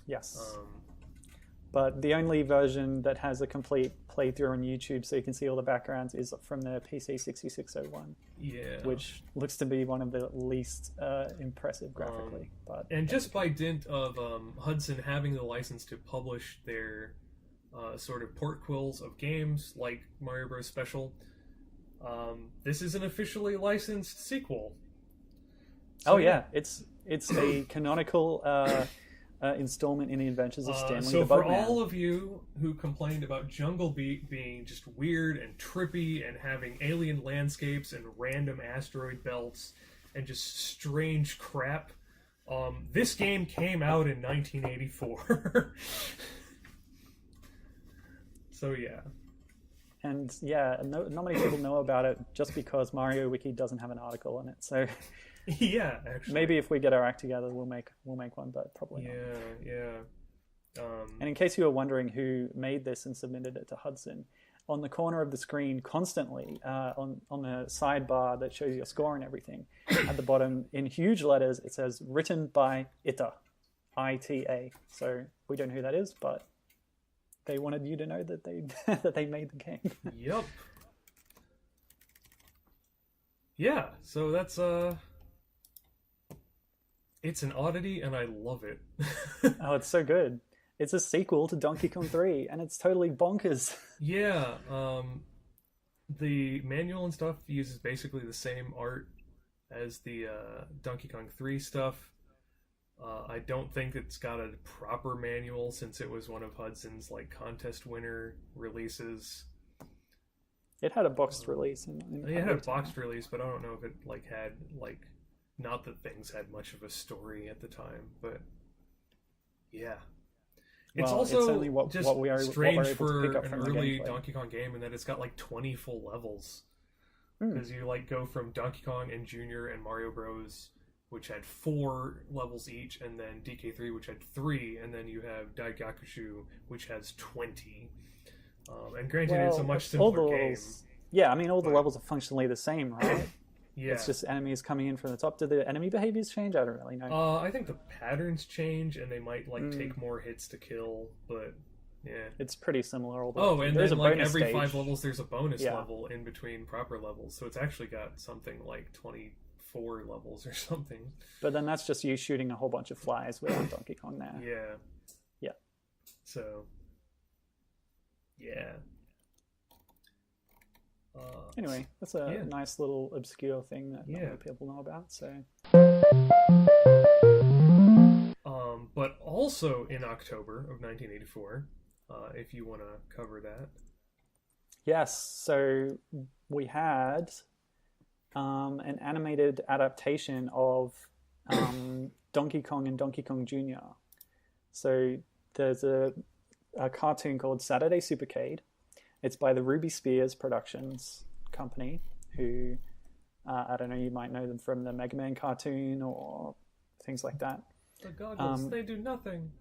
Yes. But the only version that has a complete playthrough on YouTube so you can see all the backgrounds is from the PC 6601. Yeah. Which looks to be one of the least impressive graphically. And just by dint of Hudson having the license to publish their sort of port quills of games like Mario Bros. Special, this is an officially licensed sequel. So, it's a canonical installment in the adventures of Stanley the Bugman. So for all of you who complained about Jungle Beat being just weird and trippy and having alien landscapes and random asteroid belts and just strange crap, this game came out in 1984. So yeah. And not many people know about it just because Mario Wiki doesn't have an article on it. So yeah, actually, maybe if we get our act together, we'll make one, but probably not. Yeah. And in case you were wondering who made this and submitted it to Hudson, on the corner of the screen, constantly on the sidebar that shows your score and everything, at the bottom in huge letters it says "written by ITA," ITA. So we don't know who that is, but they wanted you to know that they made the game. Yep. Yeah, so that's it's an oddity and I love it. Oh, it's so good. It's a sequel to Donkey Kong 3 and it's totally bonkers. Yeah, the manual and stuff uses basically the same art as the Donkey Kong 3 stuff. I don't think it's got a proper manual since it was one of Hudson's like contest winner releases. It had a boxed release. It had a boxed release, but I don't know if it like had like, not that things had much of a story at the time, but yeah. It's also it's only what we are strange able to for pick up an from the early gameplay. Donkey Kong game in that it's got like 20 full levels. because you like go from Donkey Kong and Junior and Mario Bros, which had 4 levels each, and then DK3, which had 3, and then you have Daigakushu, which has 20. And granted, it's a much simpler game. Yeah, I mean, all the levels are functionally the same, right? Yeah. It's just enemies coming in from the top. Do the enemy behaviors change? I don't really know. I think the patterns change, and they might take more hits to kill, but yeah, it's pretty similar. All the way. And there's then every stage. 5 levels, there's a bonus level in between proper levels, so it's actually got something like 24 levels or something. But then that's just you shooting a whole bunch of flies without Donkey Kong there. Yeah. Yeah. So. Yeah. Anyway, that's a nice little obscure thing that not many people know about. So. But also in October of 1984, if you want to cover that. Yes. So we had an animated adaptation of Donkey Kong and Donkey Kong Jr. So there's a cartoon called Saturday Supercade. It's by the Ruby Spears Productions company, who, I don't know, you might know them from the Mega Man cartoon or things like that. The goggles, they do nothing.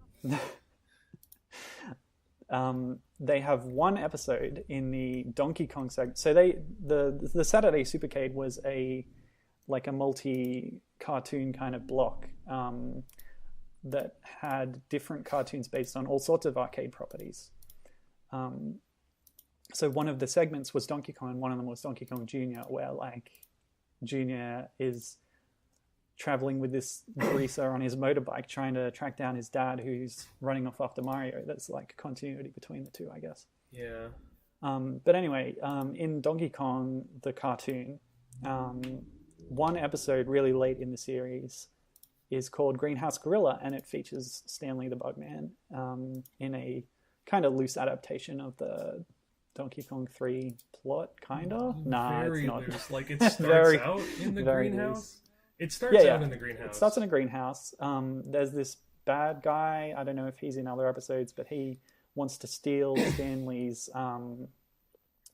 They have one episode in the Donkey Kong segment. So the Saturday Supercade was a multi-cartoon kind of block that had different cartoons based on all sorts of arcade properties. So one of the segments was Donkey Kong, and one of them was Donkey Kong Jr., where Jr. is traveling with this greaser on his motorbike trying to track down his dad who's running off after Mario. That's continuity between the two, I guess. Yeah. But anyway, in Donkey Kong, the cartoon, one episode really late in the series is called Greenhouse Gorilla, and it features Stanley the Bugman in a kind of loose adaptation of the Donkey Kong 3 plot, kind of? Nah, very it's not. Loose. It starts out in the greenhouse. Loose. It starts out in the greenhouse. It starts in a greenhouse. There's this bad guy. I don't know if he's in other episodes, but he wants to steal Stanley's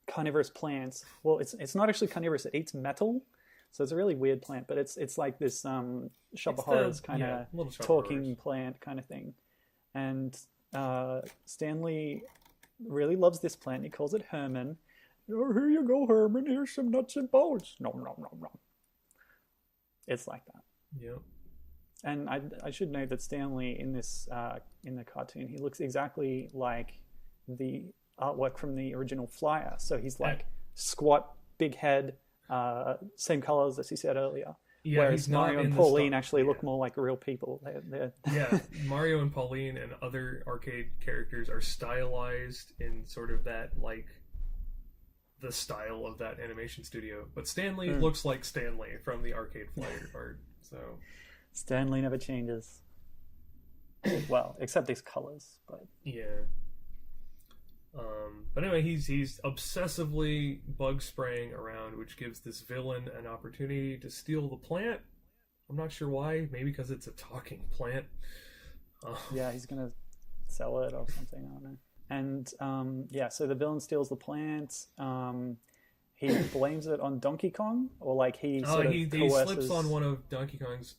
carnivorous plants. Well, it's not actually carnivorous. It eats metal. So it's a really weird plant, but it's like this Shop of Horrors kind of talking plant kind of thing. And Stanley really loves this plant. He calls it Herman. Oh, here you go, Herman. Here's some nuts and bolts. Nom, nom, nom, nom. It's like that. Yep. And I should note that Stanley in this in the cartoon, he looks exactly like the artwork from the original Flyer. So he's squat, big head, same colors as he said earlier. Yeah, whereas Mario and Pauline actually look more like real people. They're... Yeah, Mario and Pauline and other arcade characters are stylized in sort of that, the style of that animation studio. But Stanley looks like Stanley from the Arcade Flyer art. So Stanley never changes. Well, except these colors. But yeah. But anyway, he's obsessively bug spraying around, which gives this villain an opportunity to steal the plant. I'm not sure why. Maybe because it's a talking plant. Yeah, he's gonna sell it or something. I don't know. And so the villain steals the plant. He blames it on Donkey Kong, or he slips on one of Donkey Kong's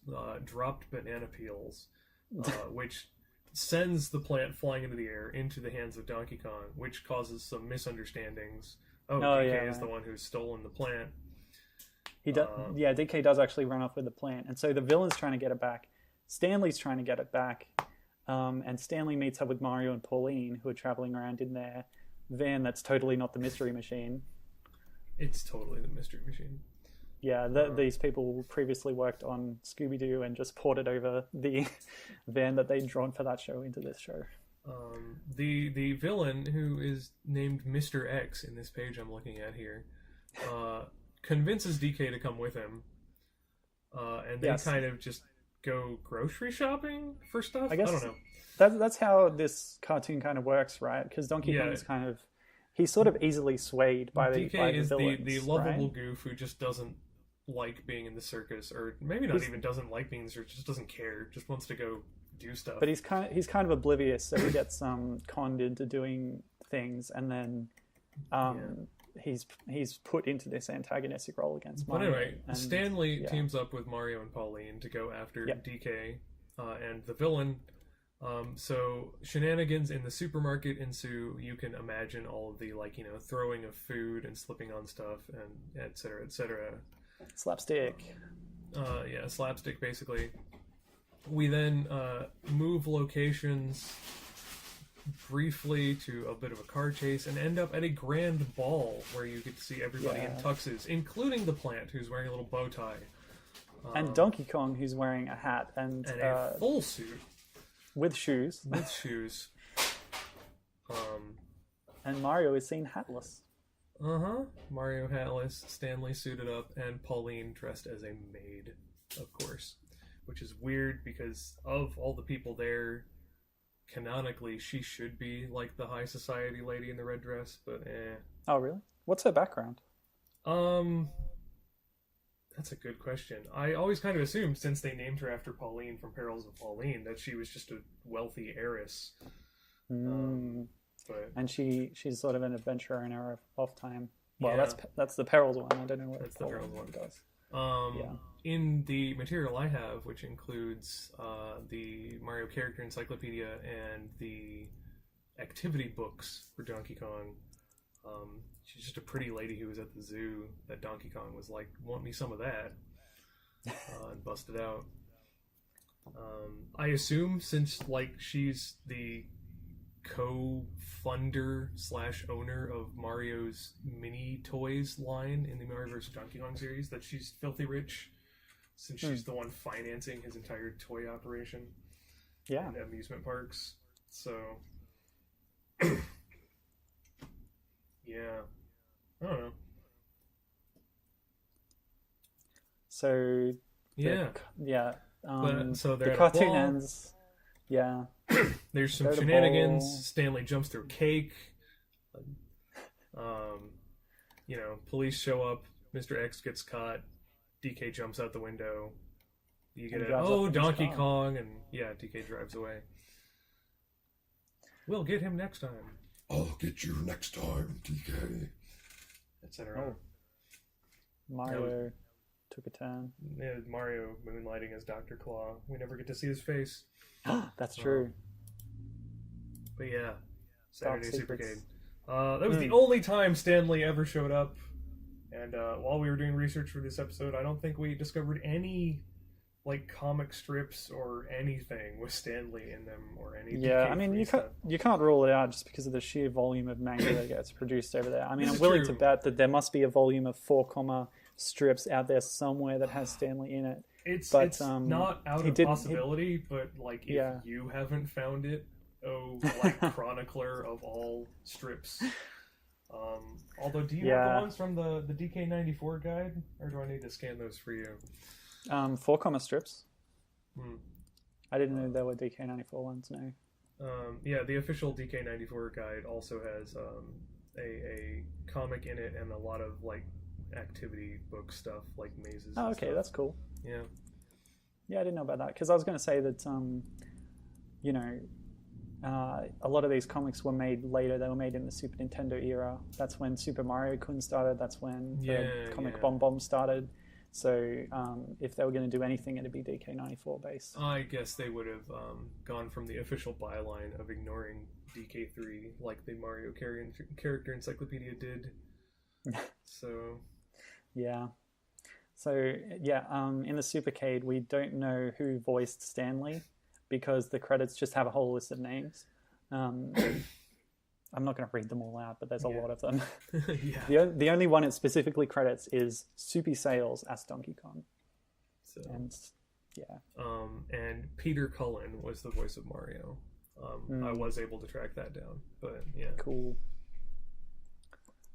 dropped banana peels, which sends the plant flying into the air into the hands of Donkey Kong, which causes some misunderstandings. DK is the one who's stolen the plant. He does. DK does actually run off with the plant, and so the villain's trying to get it back. Stanley's trying to get it back, and Stanley meets up with Mario and Pauline, who are traveling around in their van. That's totally not the Mystery Machine. It's totally the Mystery Machine. Yeah, these people previously worked on Scooby-Doo and just ported over the van that they'd drawn for that show into this show. The villain, who is named Mr. X in this page I'm looking at here, convinces DK to come with him, and they kind of just go grocery shopping for stuff? I don't know. That's how this cartoon kind of works, right? Because Donkey Kong is kind of... He's sort of easily swayed by the DK is villains, the lovable goof who just doesn't like being in the circus, or maybe not even doesn't like being in the circus, just doesn't care, just wants to go do stuff. But he's kind of oblivious, so he gets conned into doing things, and then he's put into this antagonistic role against But Mario. anyway, And, Stanley teams up with Mario and Pauline to go after DK and the villain. So shenanigans in the supermarket ensue. You can imagine all of the throwing of food and slipping on stuff and etc. etc. Slapstick. Slapstick basically. We then move locations briefly to a bit of a car chase and end up at a grand ball where you get to see everybody in tuxes, including the plant who's wearing a little bow tie. And Donkey Kong who's wearing a hat and a full suit. With shoes. And Mario is seen hatless. Mario hatless, Stanley suited up, and Pauline dressed as a maid, of course. Which is weird because of all the people there, canonically she should be like the high society lady in the red dress, but Oh, really? What's her background? That's a good question. I always kind of assumed, since they named her after Pauline from Perils of Pauline, that she was just a wealthy heiress. And she's sort of an adventurer in her off time. Well, that's the Perils one. I don't know what the Perils one does. In the material I have, which includes the Mario Character Encyclopedia and the activity books for Donkey Kong, she's just a pretty lady who was at the zoo that Donkey Kong was like, want me some of that, and busted out. I assume since she's the co-funder / owner of Mario's mini toys line in the Mario vs. Donkey Kong series, that she's filthy rich, since she's the one financing his entire toy operation and amusement parks. So I don't know. So so the cartoon ends. Yeah. There's some shenanigans. Stanley jumps through cake. Police show up. Mr. X gets caught. DK jumps out the window. You get Donkey Kong, and DK drives away. We'll get him next time. I'll get you next time, DK. Etc. Mario took a turn. Yeah, Mario moonlighting as Dr. Claw. We never get to see his face. That's true. But Saturday Supercade. That was the only time Stanley ever showed up. And while we were doing research for this episode, I don't think we discovered any comic strips or anything with Stanley in them or any. Yeah, I mean you can't rule it out just because of the sheer volume of manga that gets produced over there. I mean, I'm willing to bet that there must be a volume of 4 strips out there somewhere that has Stanley in it. It's not out of possibility, but if you haven't found it, chronicler of all strips. Although, do you have the ones from the DK94 guide, or do I need to scan those for you? 4 strips. I didn't know there were DK94 ones. No. The official DK94 guide also has a comic in it and a lot of activity book stuff like mazes. Oh, okay, that's cool. Yeah. Yeah, I didn't know about that because I was going to say that a lot of these comics were made later. They were made in the Super Nintendo era. That's when Super Mario Kun started. That's when the comic Bomb Bomb started. So if they were going to do anything, it'd be DK94 based. I guess they would have gone from the official byline of ignoring DK3 like the Mario Character Encyclopedia did. So... Yeah. So, in the Supercade, we don't know who voiced Stanley because the credits just have a whole list of names. I'm not going to read them all out, but there's a lot of them. The only one it specifically credits is Soupy Sales as Donkey Kong. So, and Peter Cullen was the voice of Mario. I was able to track that down, but Cool.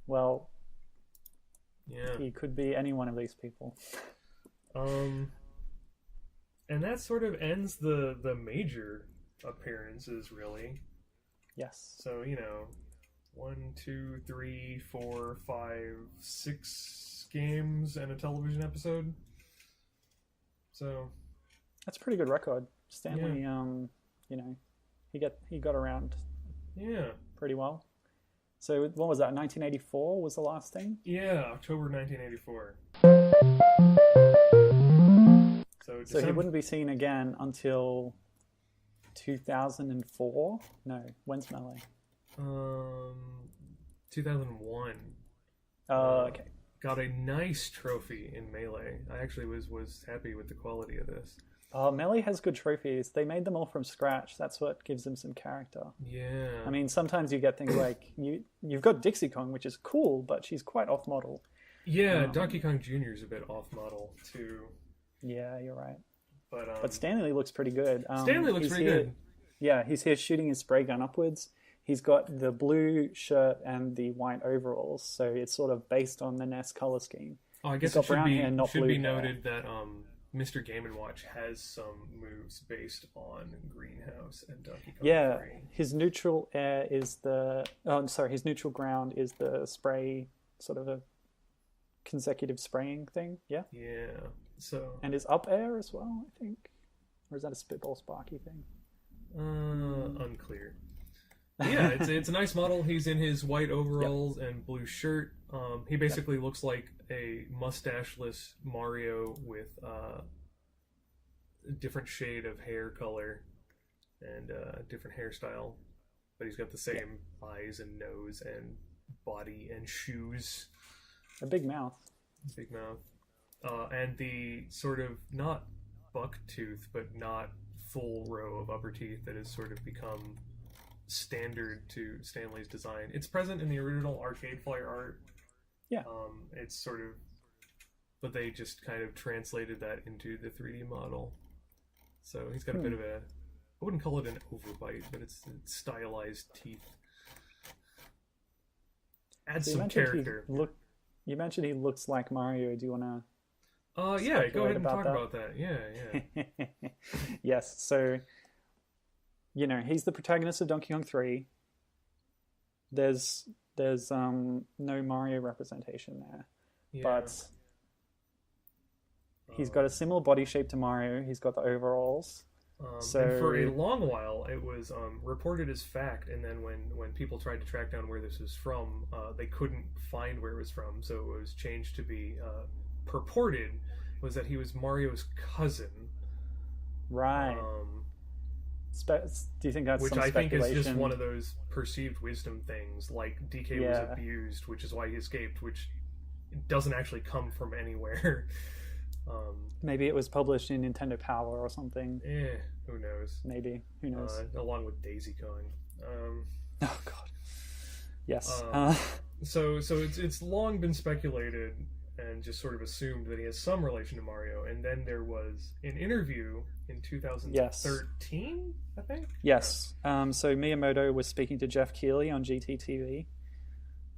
Well... Yeah. He could be any one of these people. And that sort of ends the major appearances, really. Yes. So, 1, 2, 3, 4, 5, 6 games and a television episode. So that's a pretty good record. Stanley, he got around. Yeah. Pretty well. So what was that? 1984 was the last thing. Yeah, October 1984. So he wouldn't be seen again until 2004. No, when's Melee? 2001. Okay. Got a nice trophy in Melee. I actually was happy with the quality of this. Melee has good trophies. They made them all from scratch. That's what gives them some character. Yeah. I mean, sometimes you get things like you've got Dixie Kong, which is cool, but she's quite off model. Yeah, Donkey Kong Jr. is a bit off model too. Yeah, you're right. But Stanley looks pretty good. Stanley looks pretty good. Yeah, he's here shooting his spray gun upwards. He's got the blue shirt and the white overalls, so it's sort of based on the NES color scheme. Oh, I guess he's got it should brown be, hair, not should blue be hair. noted that Mr. Game & Watch has some moves based on Greenhouse and Donkey Kong 3. His neutral air is his neutral ground is the spray, sort of a consecutive spraying thing. Yeah. Yeah. So. And his up air as well, I think, or is that a spitball sparky thing? Unclear. Yeah, it's a nice model. He's in his white overalls and blue shirt. He basically looks like a mustacheless Mario with a different shade of hair color and different hairstyle, but he's got the same eyes and nose and body and shoes. A big mouth. Big mouth. And the sort of not buck tooth, but not full row of upper teeth that has sort of become standard to Stanley's design. It's present in the original Arcade Flyer art. Yeah. It's sort of, but they just kind of translated that into the 3D model. So he's got a bit of a, I wouldn't call it an overbite, but it's stylized teeth. Adds some character. You mentioned he looks like Mario. Do you want to? Yeah, go ahead and talk about that. Yeah. Yes. So, he's the protagonist of Donkey Kong 3. There's no Mario representation there, but he's got a similar body shape to Mario. He's got the overalls. And for a long while, it was reported as fact, and then when people tried to track down where this was from, they couldn't find where it was from, so it was changed to be purported was that he was Mario's cousin. Right. Do you think that's which some I think speculation? is just one of those perceived wisdom things, like DK was abused, which is why he escaped, which doesn't actually come from anywhere. Maybe it was published in Nintendo Power or something. Who knows? Maybe. Who knows? Along with Daisy Kong. Oh God. Yes. So it's long been speculated and just sort of assumed that he has some relation to Mario, and then there was an interview in 2013, I think. Yes. So Miyamoto was speaking to Jeff Keighley on GTTV.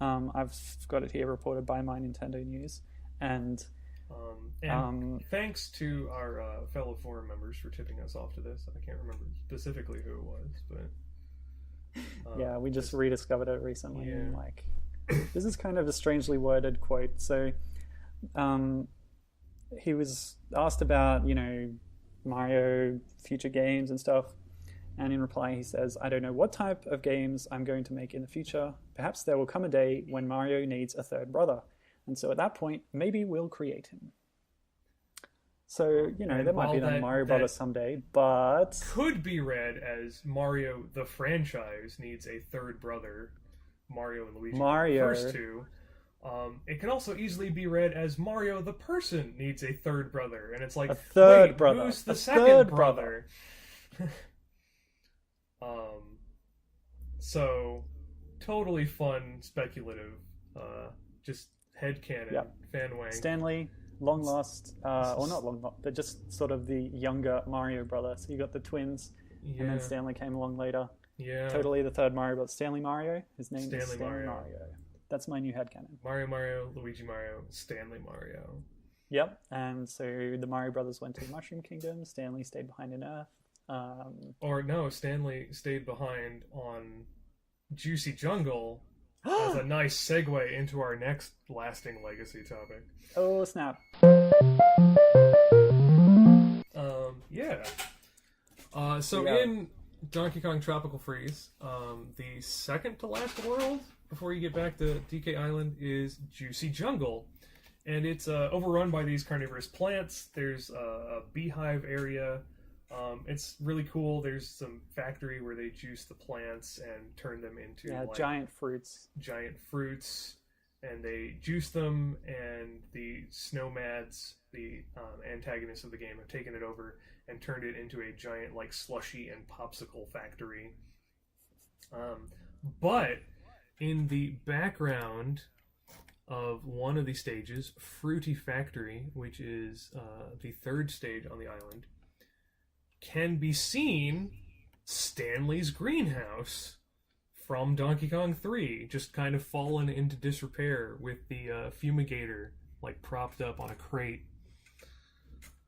I've got it here, reported by My Nintendo News, and thanks to our fellow forum members for tipping us off to this. I can't remember specifically who it was, but we just rediscovered it recently. Yeah. And this is kind of a strangely worded quote. So he was asked about Mario future games and stuff, and in reply he says, "I don't know what type of games I'm going to make in the future. Perhaps there will come a day when Mario needs a third brother, and so at that point maybe we'll create him." So, there might be another Mario Brothers someday, but... could be read as Mario the franchise needs a third brother. Mario and Luigi the first two. It can also easily be read as Mario the person needs a third brother. And it's like, a third brother. Who's the second brother? So, totally fun, speculative, just headcanon, fan wang. Stanley... long lost, or not long lost, but just sort of the younger Mario brother. So you got the twins, and then Stanley came along later. Yeah. Totally the third Mario brother. Stanley Mario. His name is Stanley Mario. That's my new headcanon. Mario, Luigi Mario, Stanley Mario. Yep. And so the Mario brothers went to Mushroom Kingdom. Stanley stayed behind in Earth. Or no, Stanley stayed behind on Juicy Jungle. As a nice segue into our next lasting legacy topic. Oh, snap. In Donkey Kong Tropical Freeze, the second to last world, before you get back to DK Island is Juicy Jungle. And it's overrun by these carnivorous plants. There's a beehive area. It's really cool. There's some factory where they juice the plants and turn them into giant fruits. And they juice them, and the Snowmads, the antagonists of the game, have taken it over and turned it into a giant like slushy and popsicle factory. But in the background of one of the stages, Fruity Factory, which is the third stage on the island, can be seen Stanley's greenhouse from Donkey Kong 3, just kind of fallen into disrepair with the fumigator like propped up on a crate.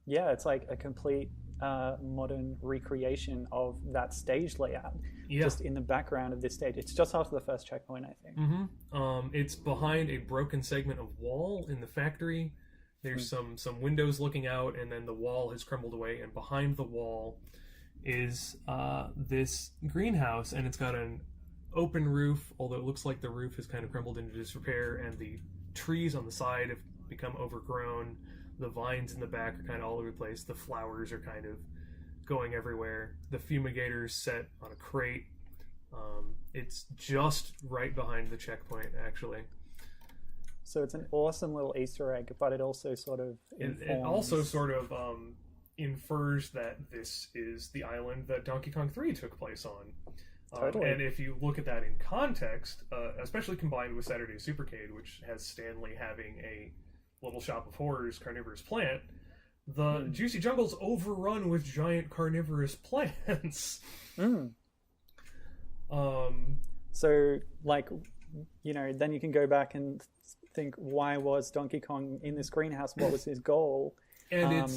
Yeah, it's like a complete modern recreation of that stage layout. Yeah. Just in the background of this stage. It's just after the first checkpoint, I think. Mm-hmm. It's behind a broken segment of wall in the factory. There's some windows looking out, and then the wall has crumbled away, and behind the wall is this greenhouse, and it's got an open roof, although it looks like the roof has kind of crumbled into disrepair, and the trees on the side have become overgrown. The vines in the back are kind of all over the place. The flowers are kind of going everywhere. The fumigator's set on a crate. It's just right behind the checkpoint, actually. So it's an awesome little Easter egg, but it also sort of it also sort of infers that this is the island that Donkey Kong 3 took place on. Totally. And if you look at that in context, especially combined with Saturday Supercade, which has Stanley having a Little Shop of Horrors carnivorous plant, the Juicy Jungle's overrun with giant carnivorous plants. So, like, you know, then you can go back and think, why was Donkey Kong in this greenhouse? What was his goal? And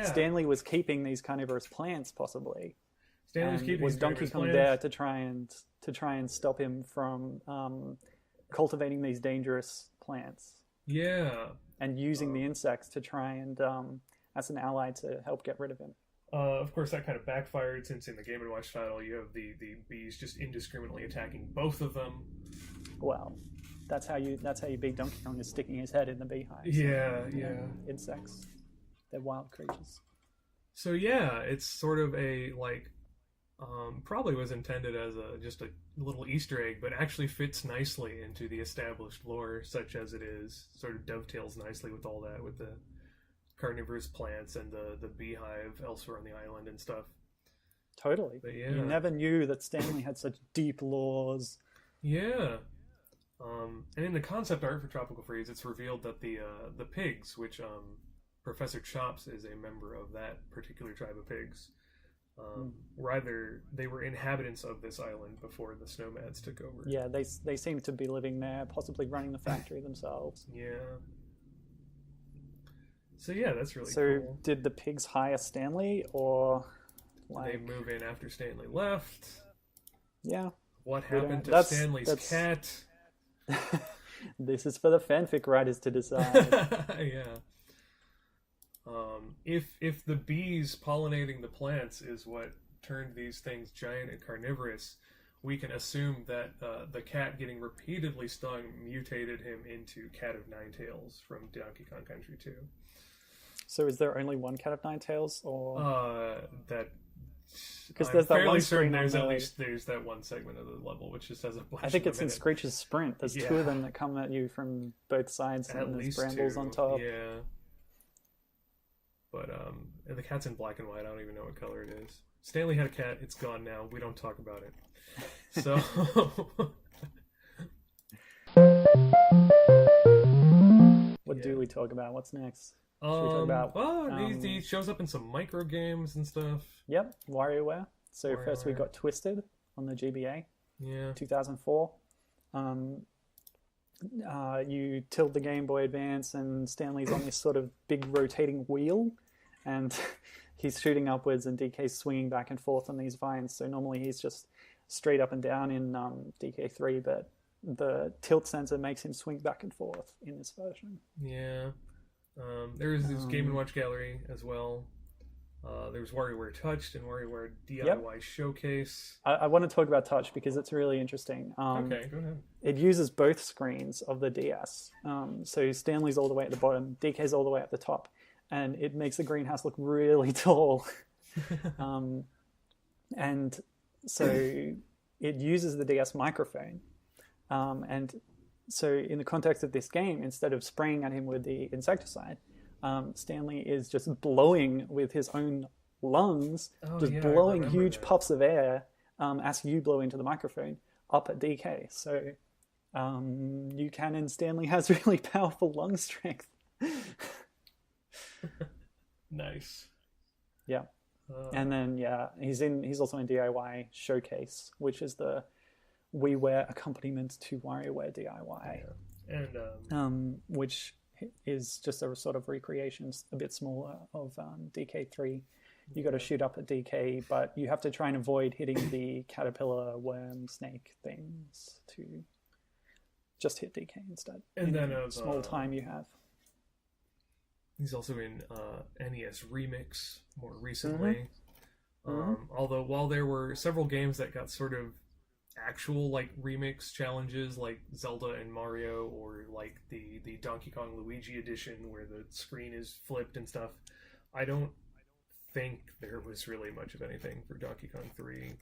Stanley was keeping these carnivorous plants, possibly. Stanley was keeping was these Donkey Kong plants there to try and stop him from cultivating these dangerous plants? Yeah. And using the insects to try and as an ally to help get rid of him. Of course, that kind of backfired, since in the Game & Watch title you have the bees just indiscriminately attacking both of them. Well, that's how you beat Donkey Kong, is sticking his head in the beehive. Yeah. Insects, they're wild creatures. So yeah, it's sort of a like probably was intended as just a little Easter egg, but actually fits nicely into the established lore, such as it is. Sort of dovetails nicely with all that, with the carnivorous plants and the beehive elsewhere on the island and stuff. Totally. But yeah. You never knew that Stanley had such deep lores. Yeah. And in the concept art for Tropical Freeze, it's revealed that the pigs, which Professor Chops is a member of that particular tribe of pigs, rather they were inhabitants of this island before the Snowmads took over. Yeah, they seem to be living there, possibly running the factory themselves. Yeah. So yeah, that's really so cool. Did the pigs hire Stanley, or like... They move in after Stanley left? Yeah. What happened to Stanley's cat? This is for the fanfic writers to decide. Yeah. If the bees pollinating the plants is what turned these things giant and carnivorous, we can assume that the cat getting repeatedly stung mutated him into Cat of Nine Tails from Donkey Kong Country 2. So is there only one Cat of Nine Tails, or that? Because there's that one certain screen there's that one segment of the level which just has a bunch. I think of it's in Screech's Sprint. There's two of them that come at you from both sides, and there's brambles on top. Yeah. But the cat's in black and white. I don't even know what color it is. Stanley had a cat. It's gone now. We don't talk about it. So. What do we talk about? What's next? Should we talk about? He shows up in some micro games and stuff. Yep, WarioWare. So first we got Twisted on the GBA. Yeah. 2004. You tilt the Game Boy Advance, and Stanley's on this sort of big rotating wheel, and he's shooting upwards, and DK's swinging back and forth on these vines. So normally he's just straight up and down in DK3, but the tilt sensor makes him swing back and forth in this version. Yeah. There is this Game & Watch gallery as well. There's WarioWare Touched and WarioWare DIY Showcase. I want to talk about Touch because it's really interesting. Okay, go ahead. It uses both screens of the DS. So Stanley's all the way at the bottom, DK's all the way at the top, and it makes the greenhouse look really tall. And so it uses the DS microphone. And so in the context of this game, instead of spraying at him with the insecticide, Stanley is just blowing with his own lungs, blowing huge puffs of air as you blow into the microphone up at DK. So Stanley has really powerful lung strength. Nice. Yeah. And then he's also in DIY Showcase, which is the WiiWare accompaniment to WarioWare DIY, and which is just a sort of recreation, a bit smaller, of DK3. You got to shoot up at DK, but you have to try and avoid hitting the caterpillar, worm, snake things to just hit DK instead. And then small time you have. He's also in NES Remix more recently. Although while there were several games that got sort of actual like remix challenges like Zelda and Mario, or like the Donkey Kong Luigi edition where the screen is flipped and stuff, I don't think there was really much of anything for Donkey Kong 3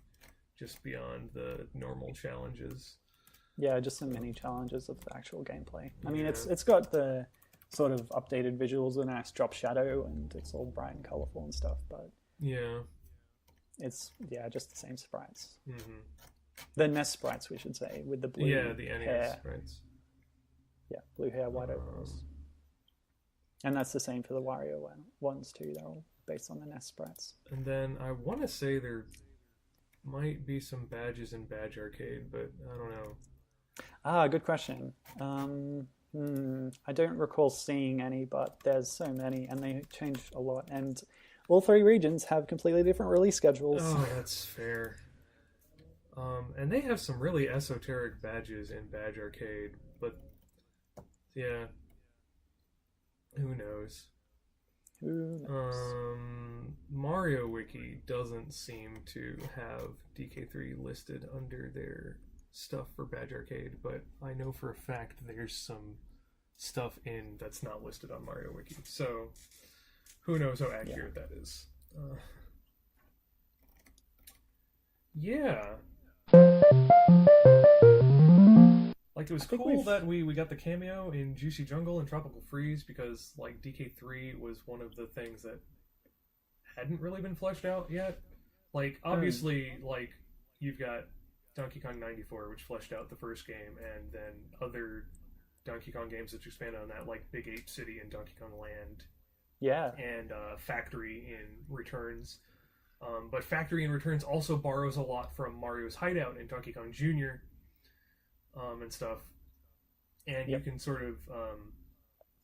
just beyond the normal challenges. Yeah, just some mini challenges of the actual gameplay. I mean, it's got the sort of updated visuals, a nice drop shadow, and it's all bright and colorful and stuff, but it's just the same sprites. The NES sprites, we should say, with the blue the NES hair. sprites. Yeah, blue hair, white overalls. And that's the same for the Wario ones too. They're all based on the NES sprites. And then I want to say there might be some badges in Badge Arcade, but I don't know. Good question. I don't recall seeing any, but there's so many, and they change a lot. And all three regions have completely different release schedules. Oh, that's fair. And they have some really esoteric badges in Badge Arcade, but yeah, who knows? Mario Wiki doesn't seem to have DK3 listed under their stuff for Badge Arcade, but I know for a fact there's some stuff in that's not listed on Mario Wiki, so who knows how accurate that is. Like, it was cool that we got the cameo in Juicy Jungle and Tropical Freeze, because like DK3 was one of the things that hadn't really been fleshed out yet. Like, obviously, like, you've got Donkey Kong 94, which fleshed out the first game, and then other Donkey Kong games that expanded on that, like Big Ape City and Donkey Kong Land. Yeah. And Factory in Returns. But Factory in Returns also borrows a lot from Mario's Hideout in Donkey Kong Jr. And stuff. And you can sort of,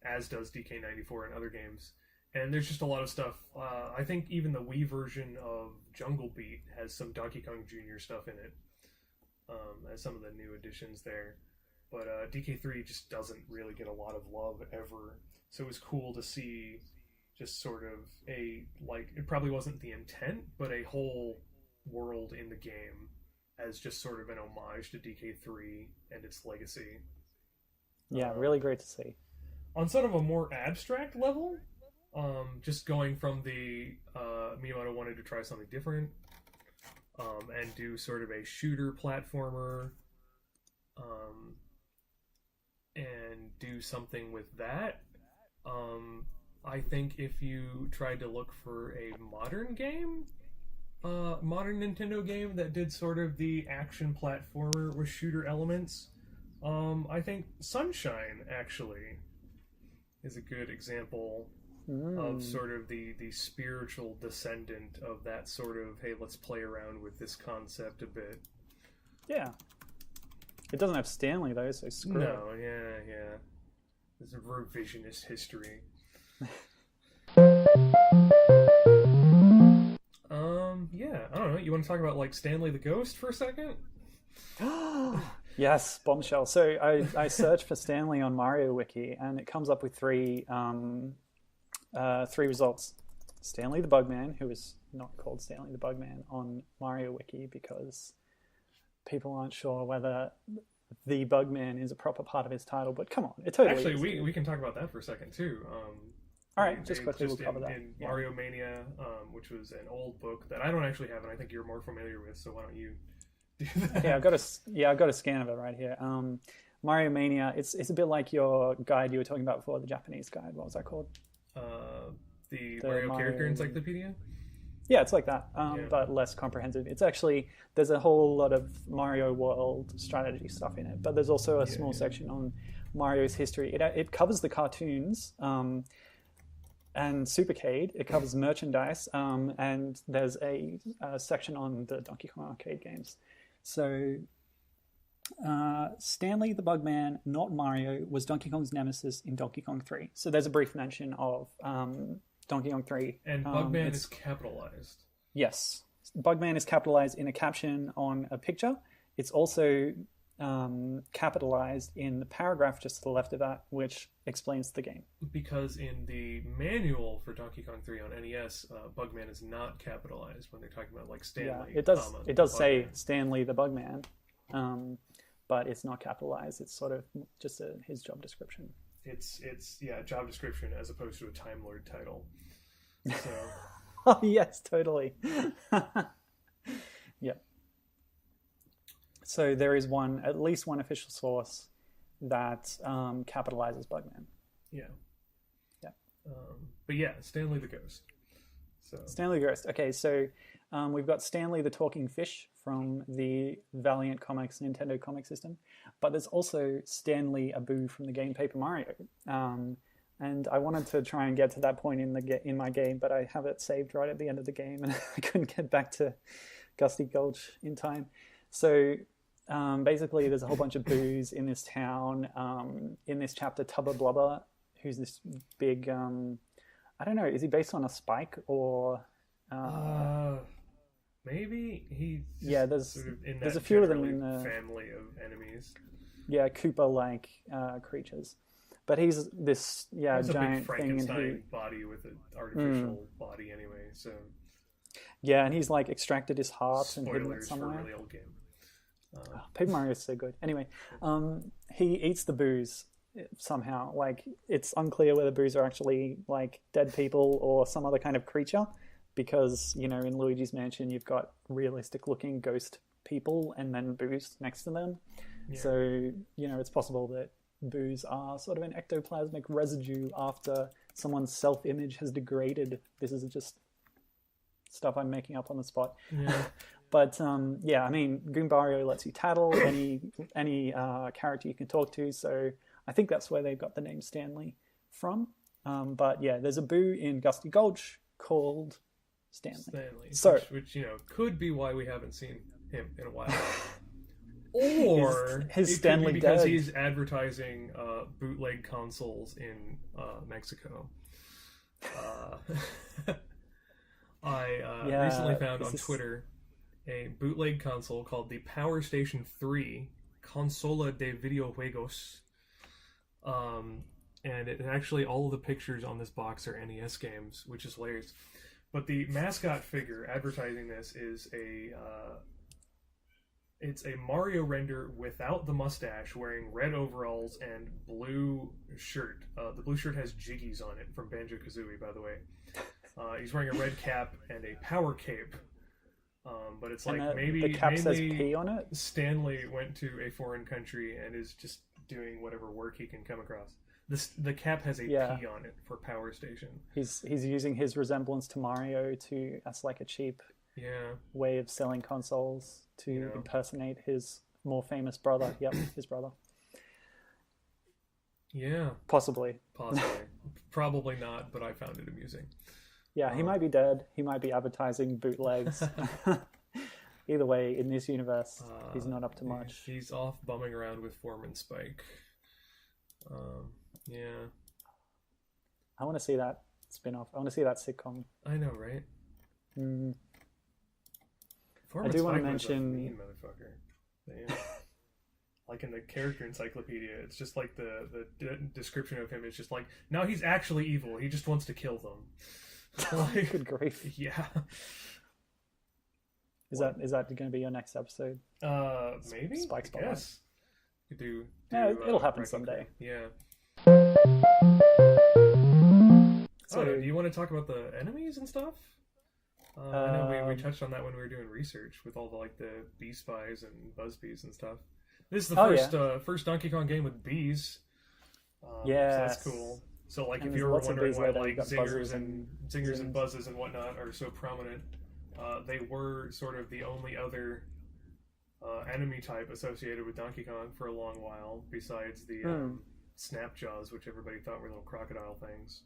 as does DK94 and other games. And there's just a lot of stuff. I think even the Wii version of Jungle Beat has some Donkey Kong Jr. stuff in it, as some of the new additions there. But DK3 just doesn't really get a lot of love ever. So it was cool to see just sort of it probably wasn't the intent, but a whole world in the game as just sort of an homage to DK3 and its legacy. Yeah, really great to see. On sort of a more abstract level, just going from the Miyamoto wanted to try something different and do sort of a shooter platformer and do something with that. I think if you tried to look for a modern game, modern Nintendo game that did sort of the action platformer with shooter elements, I think Sunshine actually is a good example of sort of the spiritual descendant of that sort of, hey, let's play around with this concept a bit. Yeah. It doesn't have Stanley though, so screw it. No, yeah. It's a revisionist history. I don't know. You want to talk about like Stanley the Ghost for a second? Yes, bombshell. So I searched for Stanley on Mario Wiki, and it comes up with three results. Stanley the Bugman, who is not called Stanley the Bugman on Mario Wiki because people aren't sure whether the Bugman is a proper part of his title, but come on, it totally Actually, is. we can talk about that for a second too. All right, just quickly we'll cover that. In Mario Mania, which was an old book that I don't actually have, and I think you're more familiar with. So why don't you do that? Yeah, I've got a scan of it right here. Mario Mania. It's a bit like your guide you were talking about before, the Japanese guide. What was that called? The Mario Character Encyclopedia. Yeah, it's like that, but less comprehensive. It's actually, there's a whole lot of Mario World strategy stuff in it, but there's also a small section on Mario's history. It covers the cartoons and Supercade. It covers merchandise, and there's a section on the Donkey Kong arcade games. So Stanley the Bugman, not Mario, was Donkey Kong's nemesis in Donkey Kong 3. So there's a brief mention of Donkey Kong 3. And Bugman is capitalized. Yes. Bugman is capitalized in a caption on a picture. It's also capitalized in the paragraph just to the left of that, which explains the game. Because in the manual for Donkey Kong 3 on NES, Bugman is not capitalized when they're talking about like Stanley. Yeah, it does say Stanley the Bugman, but it's not capitalized. It's sort of just his job description. It's job description as opposed to a Time Lord title. So. Oh yes, totally. Yeah. So there is at least one official source that capitalizes Bugman. Yeah. Yeah. But yeah, Stanley the Ghost. So. Stanley the Ghost. Okay, so we've got Stanley the Talking Fish from the Valiant Comics Nintendo comic system, but there's also Stanley Abu from the game Paper Mario. And I wanted to try and get to that point in my game, but I have it saved right at the end of the game, and I couldn't get back to Gusty Gulch in time. So basically, there's a whole bunch of boos in this town. In this chapter, Tubba Blubber, who's this big, I don't know, is he based on a spike or... maybe he's there's sort of in there's that a few of them in the the family of enemies. Yeah, Koopa-like creatures. But he's this He's a giant big Frankenstein body with an artificial body anyway. So and he's like extracted his heart and hidden it spoilers somewhere. for a really old game. Paper Mario is so good. Anyway, he eats the boos somehow. Like it's unclear whether boos are actually like dead people or some other kind of creature, because in Luigi's Mansion you've got realistic looking ghost people and then boos next to them. Yeah. So it's possible that boos are sort of an ectoplasmic residue after someone's self-image has degraded. This is just stuff I'm making up on the spot. Yeah. But I mean, Goombario lets you tattle any character you can talk to, so I think that's where they got the name Stanley from. But yeah, there's a boo in Gusty Gulch called Stanley. So, which could be why we haven't seen him in a while. Or his Stanley because dead. he's advertising bootleg consoles in Mexico. I recently found on Twitter a bootleg console called the Power Station 3 Consola de Videojuegos. And actually all of the pictures on this box are NES games, which is hilarious. But the mascot figure advertising this is it's a Mario render without the mustache, wearing red overalls and blue shirt. The blue shirt has jiggies on it from Banjo-Kazooie, by the way. He's wearing a red cap and a power cape. But it's like the cap says P on it. Stanley went to a foreign country and is just doing whatever work he can come across. The cap has a P on it for Power Station. He's using his resemblance to Mario as like a cheap way of selling consoles to impersonate his more famous brother. Yep, his brother. Yeah. Possibly. Probably not, but I found it amusing. Yeah, he might be dead. He might be advertising bootlegs. Either way, in this universe, he's not up to much. He's off bumming around with Foreman Spike. Yeah. I want to see that spin-off. I want to see that sitcom. I know, right? I do want to mention... mean motherfucker. Yeah. Like in the character encyclopedia, it's just like the description of him is just like, no, he's actually evil. He just wants to kill them. Like, Good grief. yeah. Is that going to be your next episode? Maybe. Spike I Spotlight. guess. Could do Yeah, it'll happen Wrecking someday. Crew. Yeah. So, do you want to talk about the enemies and stuff? I know we touched on that when we were doing research with all the bee spies and buzz bees and stuff. This is the first Donkey Kong game with bees. yeah, so that's cool. So like, And if there's you were lots of wondering bees why later, like you've got zingers buzzers and buzzes and whatnot are so prominent, they were sort of the only other enemy type associated with Donkey Kong for a long while, besides the Snapjaws, which everybody thought were little crocodile things.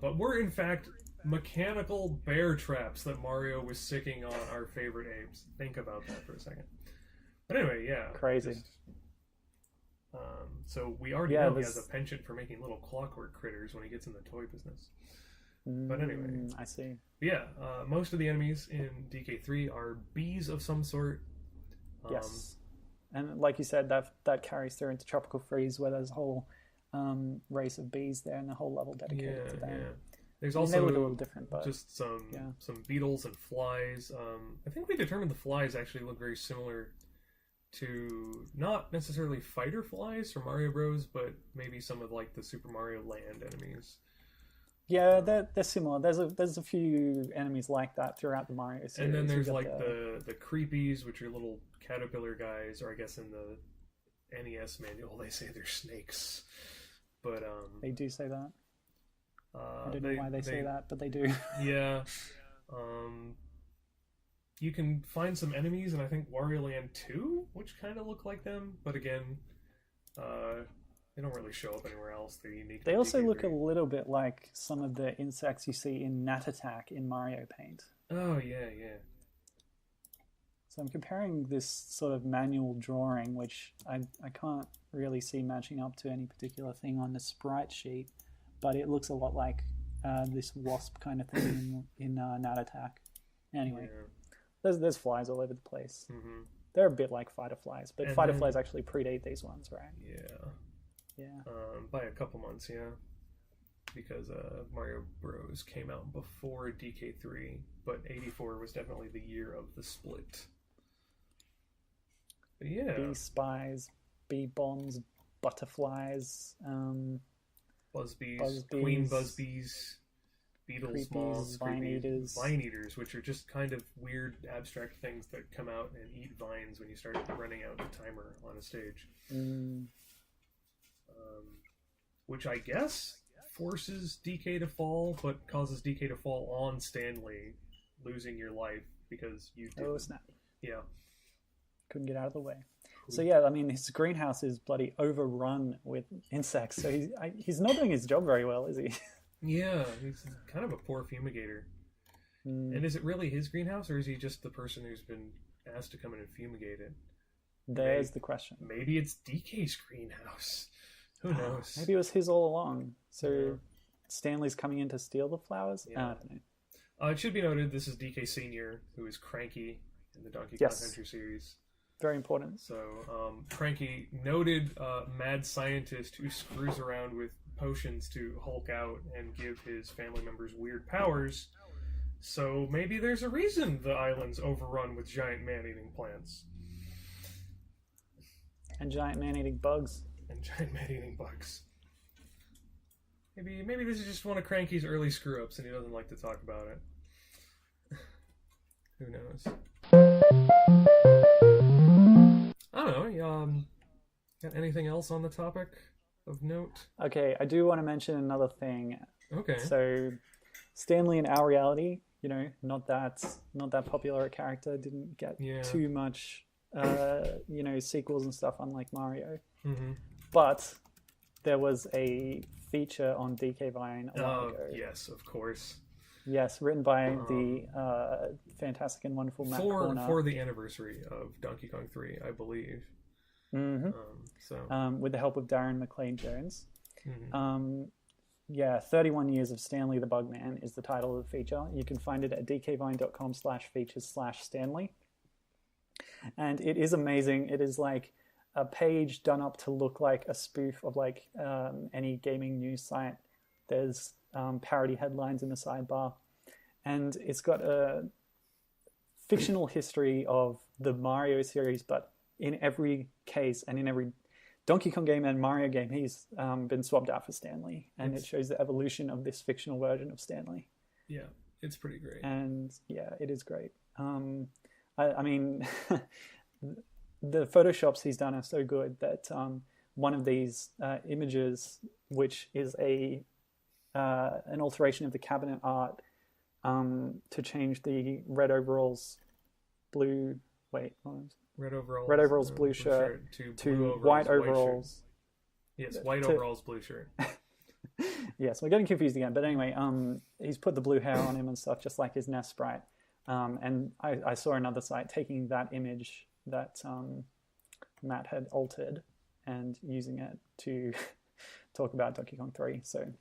But were in fact mechanical bear traps that Mario was sicking on our favorite apes. Think about that for a second. But anyway, yeah. Crazy. So we already know he has a penchant for making little clockwork critters when he gets in the toy business. But anyway. I see. Yeah, most of the enemies in DK3 are bees of some sort. Yes. And like you said, that carries through into Tropical Freeze, where there's a whole race of bees there and a whole level dedicated to them. Yeah. There's they also look a little different, but just some beetles and flies. I think we determined the flies actually look very similar to not necessarily fighter flies from Mario Bros, but maybe some of the Super Mario Land enemies. Yeah, they're similar. There's a few enemies like that throughout the Mario series. And then there's the creepies, which are little caterpillar guys, or I guess in the NES manual they say they're snakes. But they do say that. I don't know why they say that, but they do. Yeah. You can find some enemies in, I think, Wario Land 2, which kind of look like them, but again, they don't really show up anywhere else. They're unique. They also look a little bit like some of the insects you see in Gnat Attack in Mario Paint. Oh, yeah. So I'm comparing this sort of manual drawing, which I can't really see matching up to any particular thing on the sprite sheet, but it looks a lot like this wasp kind of thing in Gnat Attack. Anyway, there's flies all over the place. Mm-hmm. They're a bit like fighter flies, but fighter flies actually predate these ones, right? Yeah. By a couple months, yeah. Because Mario Bros. Came out before DK3, but 84 was definitely the year of the split. But yeah. Bee spies, bee bombs, butterflies, buzz bees, queen buzz bees, beetles, moths, vine eaters, which are just kind of weird abstract things that come out and eat vines when you start running out of timer on a stage. Which I guess forces DK to fall, but causes DK to fall on Stanley, losing your life because you did. Oh snap! Yeah, couldn't get out of the way. So yeah, I mean, his greenhouse is bloody overrun with insects. So he's not doing his job very well, is he? Yeah, he's kind of a poor fumigator. And is it really his greenhouse, or is he just the person who's been asked to come in and fumigate it? There's the question. Maybe it's DK's greenhouse. Who knows? Maybe it was his all along. So Stanley's coming in to steal the flowers? Yeah. I don't know. It should be noted, this is DK Sr., who is Cranky in the Donkey Kong Country series. Very important. So, Cranky, noted mad scientist who screws around with potions to Hulk out and give his family members weird powers. So maybe there's a reason the island's overrun with giant man-eating plants. And giant man-eating bugs. Maybe this is just one of Cranky's early screw-ups and he doesn't like to talk about it. Who knows? I don't know. Got anything else on the topic of note? Okay, I do want to mention another thing. Okay. So, Stanley in our reality, not that popular a character, didn't get too much, sequels and stuff, unlike Mario. Mm-hmm. But there was a feature on DK Vine a while ago. Yes, of course. Yes, written by the fantastic and wonderful Matt Corner. For the anniversary of Donkey Kong 3, I believe. Mm-hmm. With the help of Darren McLean-Jones. Mm-hmm. 31 Years of Stanley the Bugman is the title of the feature. You can find it at dkvine.com/features/Stanley. And it is amazing. It is like a page done up to look like a spoof of any gaming news site. There's parody headlines in the sidebar. And it's got a fictional history of the Mario series, but in every case and in every Donkey Kong game and Mario game, he's been swapped out for Stanley. And it shows the evolution of this fictional version of Stanley. Yeah, it's pretty great. And yeah, it is great. I mean, the Photoshops he's done are so good that one of these images, which is an alteration of the cabinet art, to change the red overalls, blue. Wait, what was it? Red overalls, blue shirt to white overalls. Yes, white overalls, blue shirt. Yes, we're getting confused again. But anyway, he's put the blue hair on him and stuff, just like his NES sprite. And I saw another site taking that image that Matt had altered and using it to talk about Donkey Kong 3. So,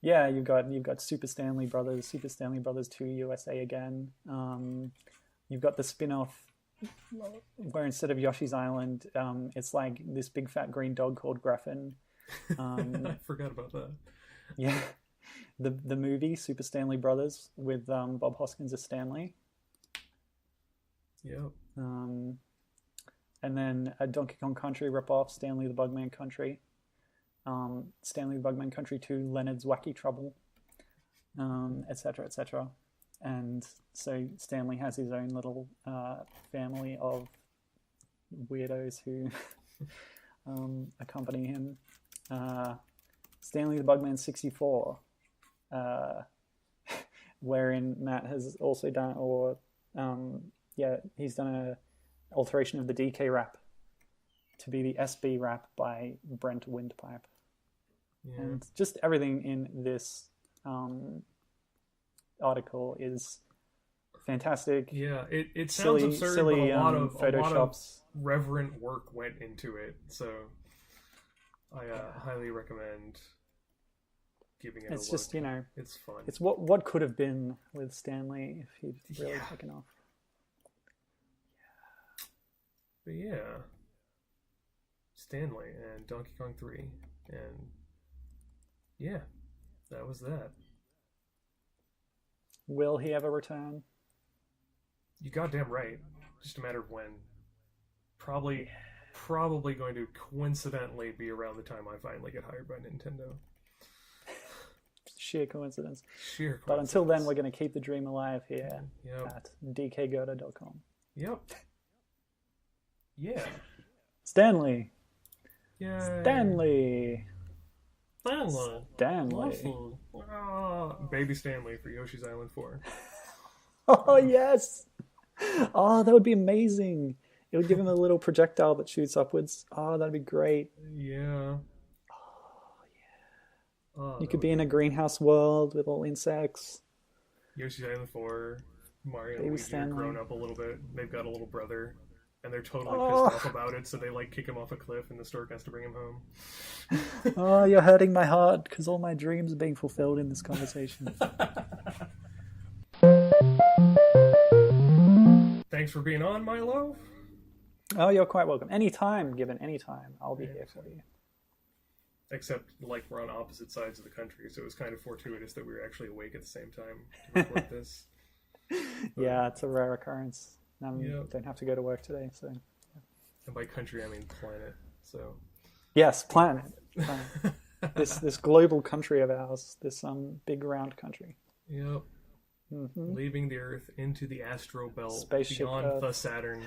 yeah, you've got Super Stanley Brothers 2 USA again. You've got the spin-off where instead of Yoshi's Island, it's like this big fat green dog called Graffin. I forgot about that. Yeah, the movie Super Stanley Brothers with Bob Hoskins as Stanley. Yep. And then a Donkey Kong Country ripoff, Stanley the Bugman Country. Stanley the Bugman Country 2, Leonard's Wacky Trouble, etc., etc. And so Stanley has his own little family of weirdos who accompany him. Stanley the Bugman 64, wherein Matt has also done, he's done a alteration of the DK rap to be the SB rap by Brent Windpipe. Yeah. And just everything in this article is fantastic. Yeah, it sounds absurd, silly, but a lot of Photoshops. Reverent work went into it, so I highly recommend giving it a look. It's just, it's fun. It's what could have been with Stanley if he'd really taken off. But yeah, Stanley and Donkey Kong 3, and yeah, that was that. Will he ever return? You goddamn right. Just a matter of when. Probably going to coincidentally be around the time I finally get hired by Nintendo. Sheer coincidence. But until then, we're going to keep the dream alive here at dkgoda.com. Yep. Yeah. Stanley. Yay. Stanley. Baby Stanley for Yoshi's Island 4. Oh, yes. Oh, that would be amazing. It would give him a little projectile that shoots upwards. Oh, that'd be great. Yeah. Oh, yeah. You could be in a greenhouse world with all insects. Yoshi's Island 4, Mario and Luigi are grown up a little bit. They've got a little brother, and they're totally pissed off about it, so they kick him off a cliff, and the stork has to bring him home. Oh, you're hurting my heart, because all my dreams are being fulfilled in this conversation. Thanks for being on, Milo. Oh, you're quite welcome. Anytime, Gibbon, anytime. I'll be here for you. Except, we're on opposite sides of the country, so it was kind of fortuitous that we were actually awake at the same time to record this. Yeah, it's a rare occurrence. Don't have to go to work today, so... Yeah. And by country, I mean planet, so... Yes, planet. This global country of ours, this big round country. Yep. Mm-hmm. Leaving the Earth into the astro belt, Spaceship beyond Earth. the Saturn.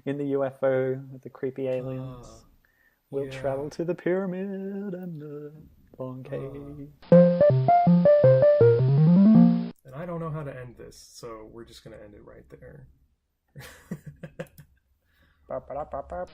In the UFO with the creepy aliens. We'll travel to the pyramid and the long cave. And I don't know how to end this, so we're just going to end it right there. Ba-ba-da-ba-ba.